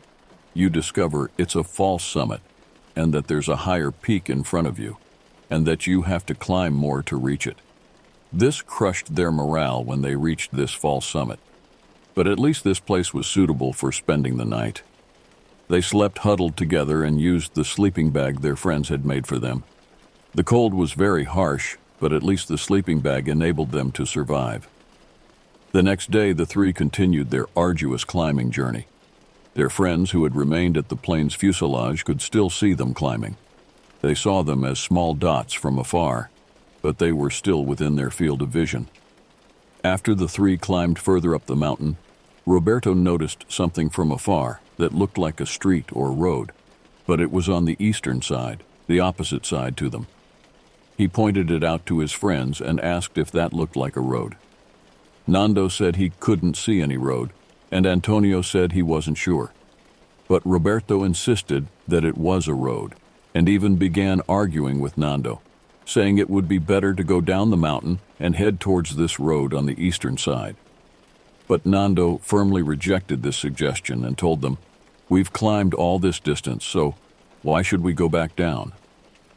you discover it's a false summit, and that there's a higher peak in front of you, and that you have to climb more to reach it. This crushed their morale when they reached this false summit. But at least this place was suitable for spending the night. They slept huddled together and used the sleeping bag their friends had made for them. The cold was very harsh, but at least the sleeping bag enabled them to survive. The next day, the three continued their arduous climbing journey. Their friends who had remained at the plane's fuselage could still see them climbing. They saw them as small dots from afar, but they were still within their field of vision. After the three climbed further up the mountain, Roberto noticed something from afar that looked like a street or road, but it was on the eastern side, the opposite side to them. He pointed it out to his friends and asked if that looked like a road. Nando said he couldn't see any road, and Antonio said he wasn't sure. But Roberto insisted that it was a road, and even began arguing with Nando, saying it would be better to go down the mountain and head towards this road on the eastern side. But Nando firmly rejected this suggestion and told them, "We've climbed all this distance, so why should we go back down?"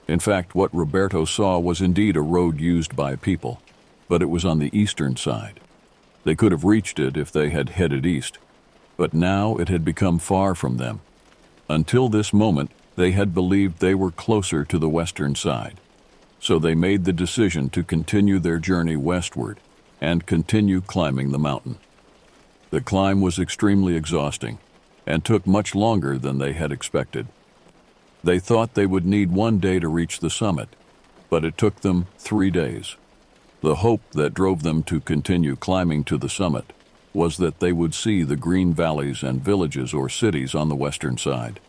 In fact, what Roberto saw was indeed a road used by people, but it was on the eastern side. They could have reached it if they had headed east, but now it had become far from them. Until this moment, they had believed they were closer to the western side. So they made the decision to continue their journey westward and continue climbing the mountain. The climb was extremely exhausting and took much longer than they had expected. They thought they would need 1 day to reach the summit, but it took them 3 days. The hope that drove them to continue climbing to the summit was that they would see the green valleys and villages or cities on the western side.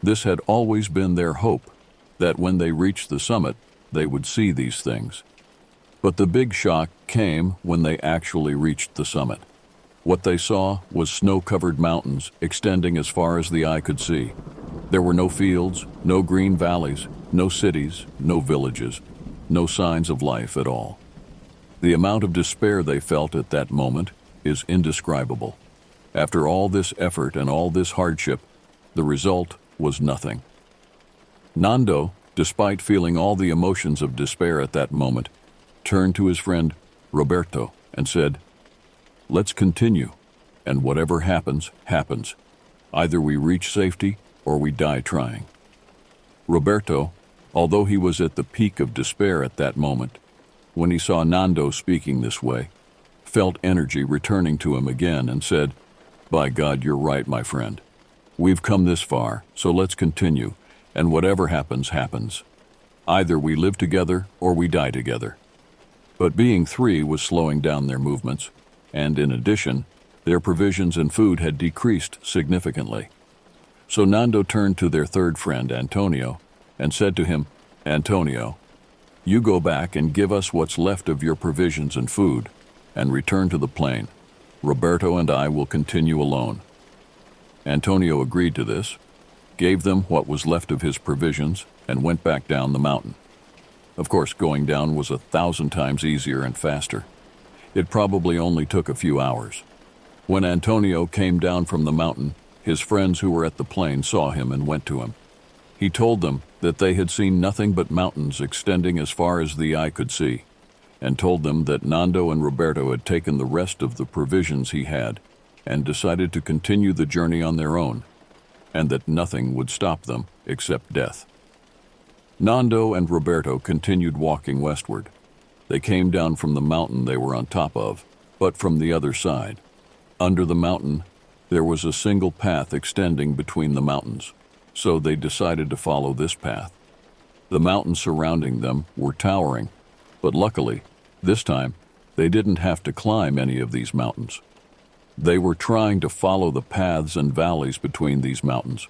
This had always been their hope, that when they reached the summit, they would see these things. But the big shock came when they actually reached the summit. What they saw was snow-covered mountains extending as far as the eye could see. There were no fields, no green valleys, no cities, no villages, no signs of life at all. The amount of despair they felt at that moment is indescribable. After all this effort and all this hardship, the result was nothing. Nando, despite feeling all the emotions of despair at that moment, turned to his friend Roberto and said, "Let's continue, and whatever happens, happens. Either we reach safety or we die trying." Roberto, although he was at the peak of despair at that moment, when he saw Nando speaking this way, felt energy returning to him again and said, "By God, you're right, my friend. We've come this far, so let's continue, and whatever happens, happens. Either we live together or we die together." But being three was slowing down their movements, and in addition, their provisions and food had decreased significantly. So Nando turned to their third friend, Antonio, and said to him, "Antonio, you go back and give us what's left of your provisions and food, and return to the plane. Roberto and I will continue alone." Antonio agreed to this, gave them what was left of his provisions, and went back down the mountain. Of course, going down was 1,000 times easier and faster. It probably only took a few hours. When Antonio came down from the mountain, his friends who were at the plane saw him and went to him. He told them that they had seen nothing but mountains extending as far as the eye could see, and told them that Nando and Roberto had taken the rest of the provisions he had and decided to continue the journey on their own, and that nothing would stop them except death. Nando and Roberto continued walking westward, They came down from the mountain they were on top of, but from the other side. Under the mountain, there was a single path extending between the mountains, so they decided to follow this path. The mountains surrounding them were towering, but luckily, this time, they didn't have to climb any of these mountains. They were trying to follow the paths and valleys between these mountains.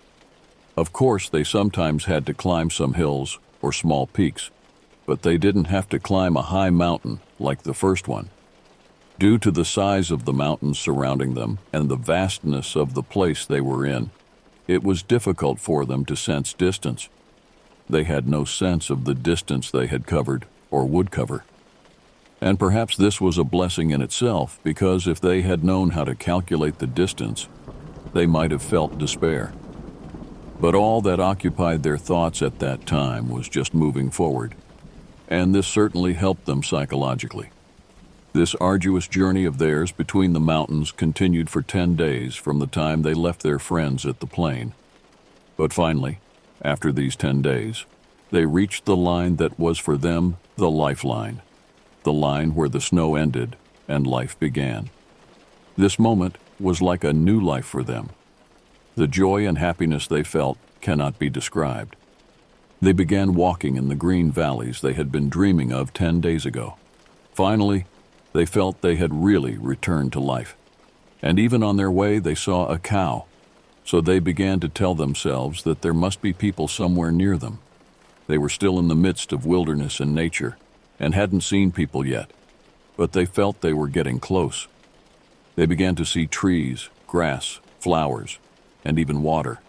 Of course, they sometimes had to climb some hills or small peaks, but they didn't have to climb a high mountain like the first one. Due to the size of the mountains surrounding them and the vastness of the place they were in, it was difficult for them to sense distance. They had no sense of the distance they had covered or would cover. And perhaps this was a blessing in itself, because if they had known how to calculate the distance, they might have felt despair. But all that occupied their thoughts at that time was just moving forward, and this certainly helped them psychologically. This arduous journey of theirs between the mountains continued for 10 days from the time they left their friends at the plain. But finally, after these 10 days, they reached the line that was for them the lifeline, the line where the snow ended and life began. This moment was like a new life for them. The joy and happiness they felt cannot be described. They began walking in the green valleys they had been dreaming of 10 days ago. Finally, they felt they had really returned to life. And even on their way, they saw a cow. So they began to tell themselves that there must be people somewhere near them. They were still in the midst of wilderness and nature, and hadn't seen people yet, but they felt they were getting close. They began to see trees, grass, flowers, and even water.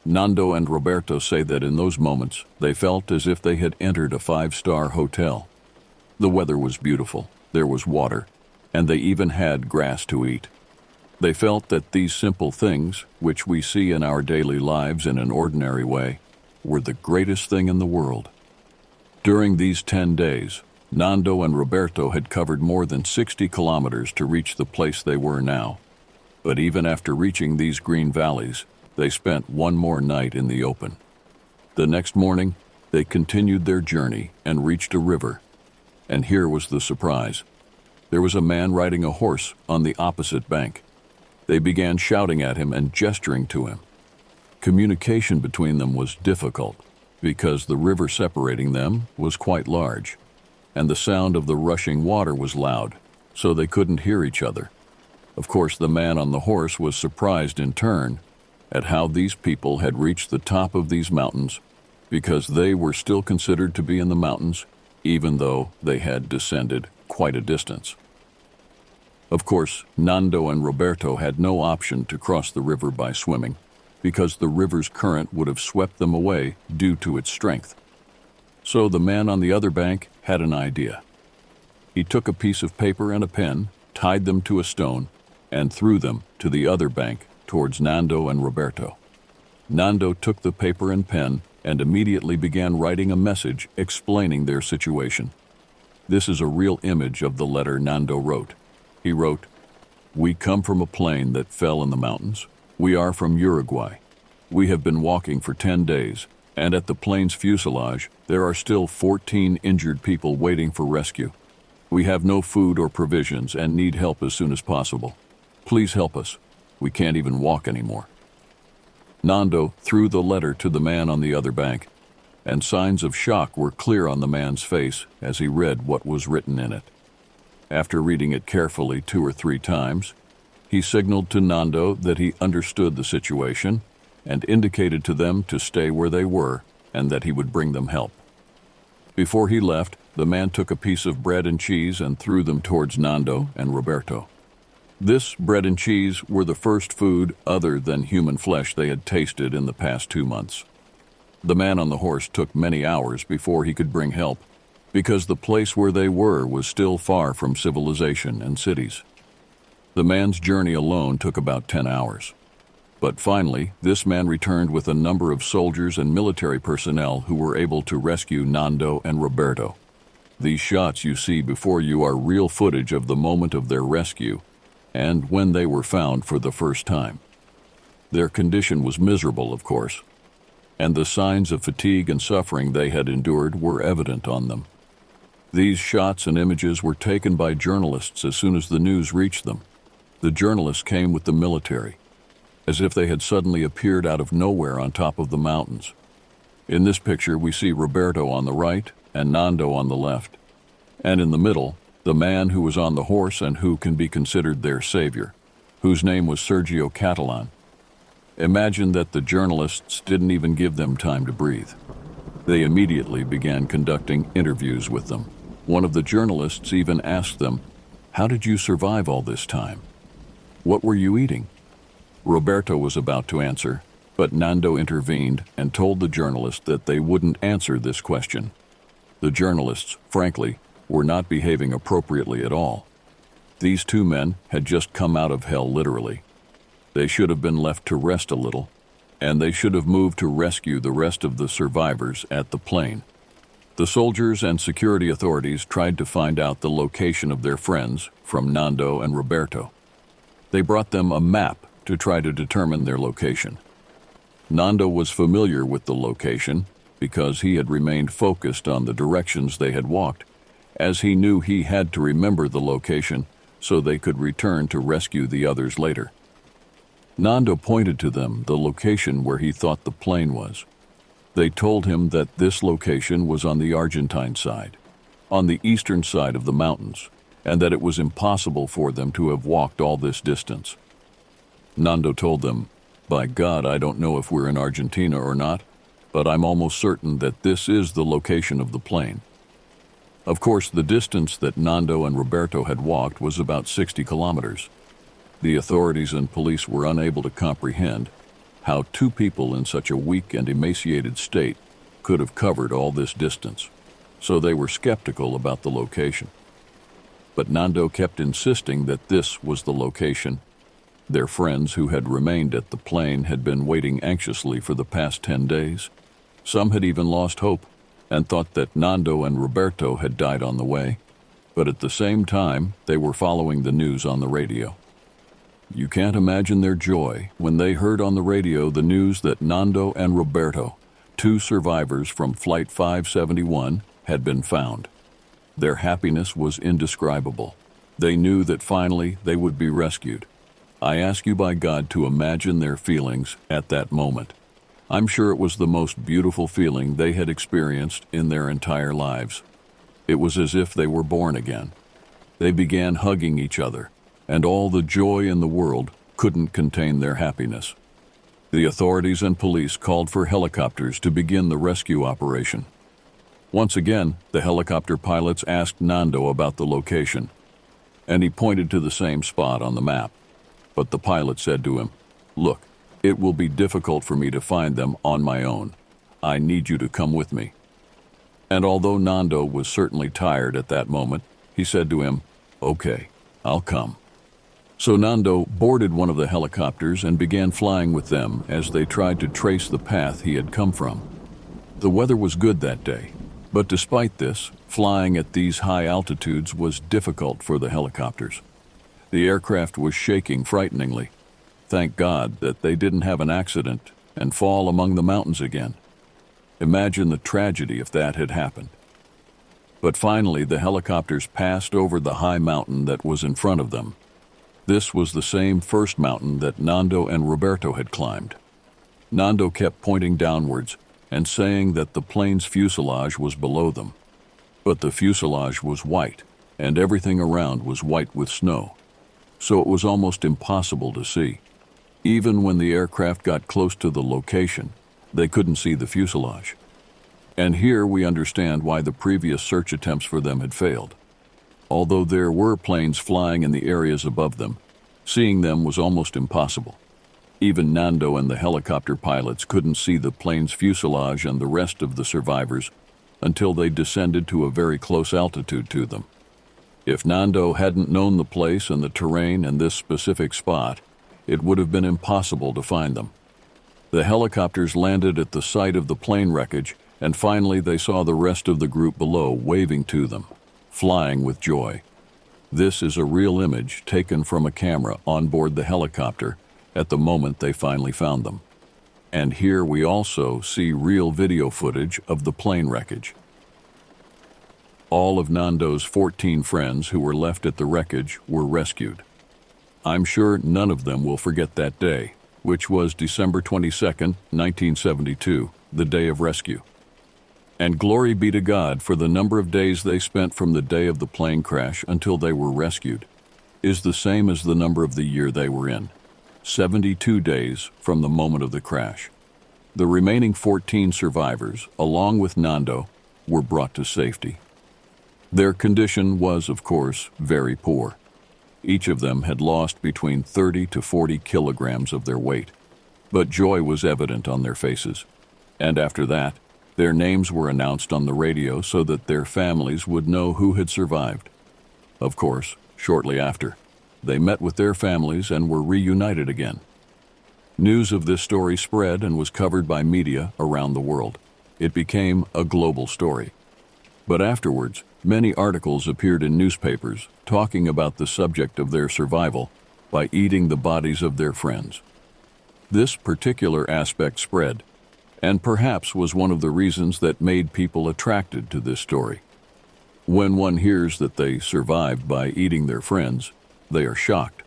Nando and Roberto say that in those moments, they felt as if they had entered a 5-star hotel. The weather was beautiful, there was water, and they even had grass to eat. They felt that these simple things, which we see in our daily lives in an ordinary way, were the greatest thing in the world. During these 10 days, Nando and Roberto had covered more than 60 kilometers to reach the place they were now. But even after reaching these green valleys, they spent one more night in the open. The next morning, they continued their journey and reached a river. And here was the surprise. There was a man riding a horse on the opposite bank. They began shouting at him and gesturing to him. Communication between them was difficult, because the river separating them was quite large, and the sound of the rushing water was loud, so they couldn't hear each other. Of course, the man on the horse was surprised in turn at how these people had reached the top of these mountains, because they were still considered to be in the mountains, even though they had descended quite a distance. Of course, Nando and Roberto had no option to cross the river by swimming, because the river's current would have swept them away due to its strength. So the man on the other bank had an idea. He took a piece of paper and a pen, tied them to a stone, and threw them to the other bank towards Nando and Roberto. Nando took the paper and pen and immediately began writing a message explaining their situation. This is a real image of the letter Nando wrote. He wrote, "We come from a plane that fell in the mountains. We are from Uruguay. We have been walking for 10 days, and at the plane's fuselage, there are still 14 injured people waiting for rescue. We have no food or provisions and need help as soon as possible. Please help us. We can't even walk anymore." Nando threw the letter to the man on the other bank, and signs of shock were clear on the man's face as he read what was written in it. After reading it carefully 2 or 3 times, he signaled to Nando that he understood the situation and indicated to them to stay where they were and that he would bring them help. Before he left, the man took a piece of bread and cheese and threw them towards Nando and Roberto. This bread and cheese were the first food other than human flesh they had tasted in the past 2 months. The man on the horse took many hours before he could bring help, because the place where they were was still far from civilization and cities. The man's journey alone took about 10 hours. But finally, this man returned with a number of soldiers and military personnel who were able to rescue Nando and Roberto. These shots you see before you are real footage of the moment of their rescue and when they were found for the first time. Their condition was miserable, of course, and the signs of fatigue and suffering they had endured were evident on them. These shots and images were taken by journalists as soon as the news reached them. The journalists came with the military, as if they had suddenly appeared out of nowhere on top of the mountains. In this picture, we see Roberto on the right and Nando on the left, and in the middle, the man who was on the horse and who can be considered their savior, whose name was Sergio Catalan. Imagine that the journalists didn't even give them time to breathe. They immediately began conducting interviews with them. One of the journalists even asked them, "How did you survive all this time? What were you eating?" Roberto was about to answer, but Nando intervened and told the journalist that they wouldn't answer this question. The journalists, frankly, were not behaving appropriately at all. These two men had just come out of hell, literally. They should have been left to rest a little, and they should have moved to rescue the rest of the survivors at the plane. The soldiers and security authorities tried to find out the location of their friends from Nando and Roberto. They brought them a map to try to determine their location. Nando was familiar with the location because he had remained focused on the directions they had walked, as he knew he had to remember the location so they could return to rescue the others later. Nando pointed to them the location where he thought the plane was. They told him that this location was on the Argentine side, on the eastern side of the mountains, and that it was impossible for them to have walked all this distance. Nando told them, "By God, I don't know if we're in Argentina or not, but I'm almost certain that this is the location of the plane." Of course, the distance that Nando and Roberto had walked was about 60 kilometers. The authorities and police were unable to comprehend how two people in such a weak and emaciated state could have covered all this distance, so they were skeptical about the location. But Nando kept insisting that this was the location. Their friends who had remained at the plane had been waiting anxiously for the past 10 days. Some had even lost hope and thought that Nando and Roberto had died on the way, but at the same time, they were following the news on the radio. You can't imagine their joy when they heard on the radio the news that Nando and Roberto, two survivors from Flight 571, had been found. Their happiness was indescribable. They knew that finally they would be rescued. I ask you by God to imagine their feelings at that moment. I'm sure it was the most beautiful feeling they had experienced in their entire lives. It was as if they were born again. They began hugging each other, and all the joy in the world couldn't contain their happiness. The authorities and police called for helicopters to begin the rescue operation. Once again, the helicopter pilots asked Nando about the location, and he pointed to the same spot on the map. But the pilot said to him, "Look, it will be difficult for me to find them on my own. I need you to come with me." And although Nando was certainly tired at that moment, he said to him, "Okay, I'll come." So Nando boarded one of the helicopters and began flying with them as they tried to trace the path he had come from. The weather was good that day, but despite this, flying at these high altitudes was difficult for the helicopters. The aircraft was shaking frighteningly. Thank God that they didn't have an accident and fall among the mountains again. Imagine the tragedy if that had happened. But finally, the helicopters passed over the high mountain that was in front of them. This was the same first mountain that Nando and Roberto had climbed. Nando kept pointing downwards and saying that the plane's fuselage was below them. But the fuselage was white, and everything around was white with snow, so it was almost impossible to see. Even when the aircraft got close to the location, they couldn't see the fuselage. And here we understand why the previous search attempts for them had failed. Although there were planes flying in the areas above them, seeing them was almost impossible. Even Nando and the helicopter pilots couldn't see the plane's fuselage and the rest of the survivors until they descended to a very close altitude to them. If Nando hadn't known the place and the terrain and this specific spot, it would have been impossible to find them. The helicopters landed at the site of the plane wreckage, and finally they saw the rest of the group below waving to them, flying with joy. This is a real image taken from a camera on board the helicopter at the moment they finally found them. And here we also see real video footage of the plane wreckage. All of Nando's 14 friends who were left at the wreckage were rescued. I'm sure none of them will forget that day, which was December 22nd, 1972, the day of rescue. And glory be to God for the number of days they spent from the day of the plane crash until they were rescued, is the same as the number of the year they were in, 72 days from the moment of the crash. The remaining 14 survivors, along with Nando, were brought to safety. Their condition was, of course, very poor. Each of them had lost between 30 to 40 kilograms of their weight, but joy was evident on their faces. And after that, their names were announced on the radio so that their families would know who had survived. Of course, shortly after, they met with their families and were reunited again. News of this story spread and was covered by media around the world. It became a global story. But afterwards, many articles appeared in newspapers talking about the subject of their survival by eating the bodies of their friends. This particular aspect spread, and perhaps was one of the reasons that made people attracted to this story. When one hears that they survived by eating their friends, they are shocked.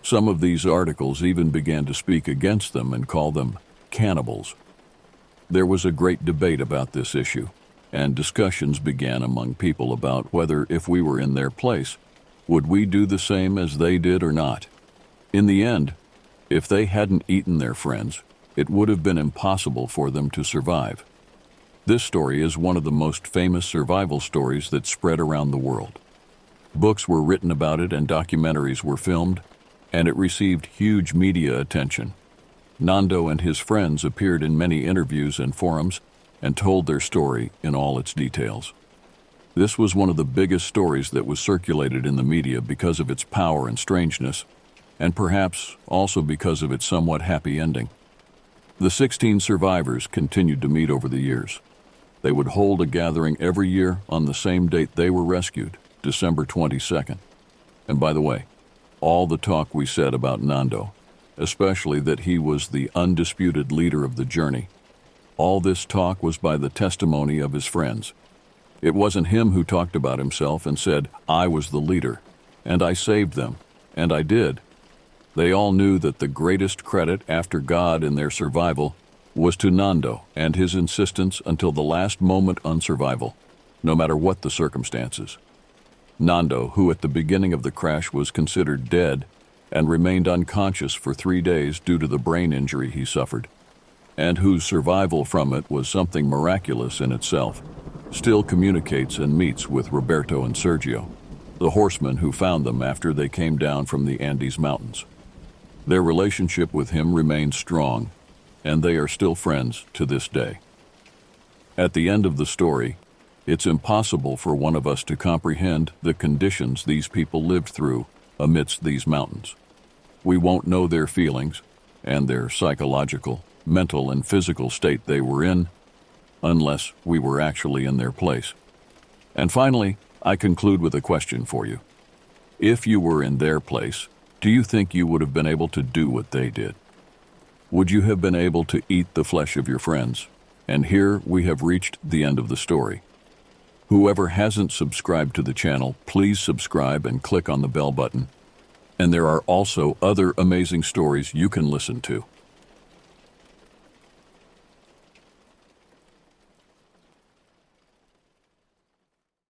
Some of these articles even began to speak against them and call them cannibals. There was a great debate about this issue, and discussions began among people about whether, if we were in their place, would we do the same as they did or not. In the end, if they hadn't eaten their friends, it would have been impossible for them to survive. This story is one of the most famous survival stories that spread around the world. Books were written about it and documentaries were filmed, and it received huge media attention. Nando and his friends appeared in many interviews and forums and told their story in all its details. This was one of the biggest stories that was circulated in the media because of its power and strangeness, and perhaps also because of its somewhat happy ending. The 16 survivors continued to meet over the years. They would hold a gathering every year on the same date they were rescued, December 22nd. And by the way, all the talk we said about Nando, especially that he was the undisputed leader of the journey, all this talk was by the testimony of his friends. It wasn't him who talked about himself and said, "I was the leader, and I saved them, and I did." They all knew that the greatest credit after God in their survival was to Nando and his insistence until the last moment on survival, no matter what the circumstances. Nando, who at the beginning of the crash was considered dead and remained unconscious for 3 days due to the brain injury he suffered, and whose survival from it was something miraculous in itself, still communicates and meets with Roberto and Sergio, the horsemen who found them after they came down from the Andes Mountains. Their relationship with him remains strong, and they are still friends to this day. At the end of the story, it's impossible for one of us to comprehend the conditions these people lived through amidst these mountains. We won't know their feelings and their psychological, mental, and physical state they were in unless we were actually in their place. And finally, I conclude with a question for you. If you were in their place, do you think you would have been able to do what they did? Would you have been able to eat the flesh of your friends? And here we have reached the end of the story. Whoever hasn't subscribed to the channel, please subscribe and click on the bell button. And there are also other amazing stories you can listen to.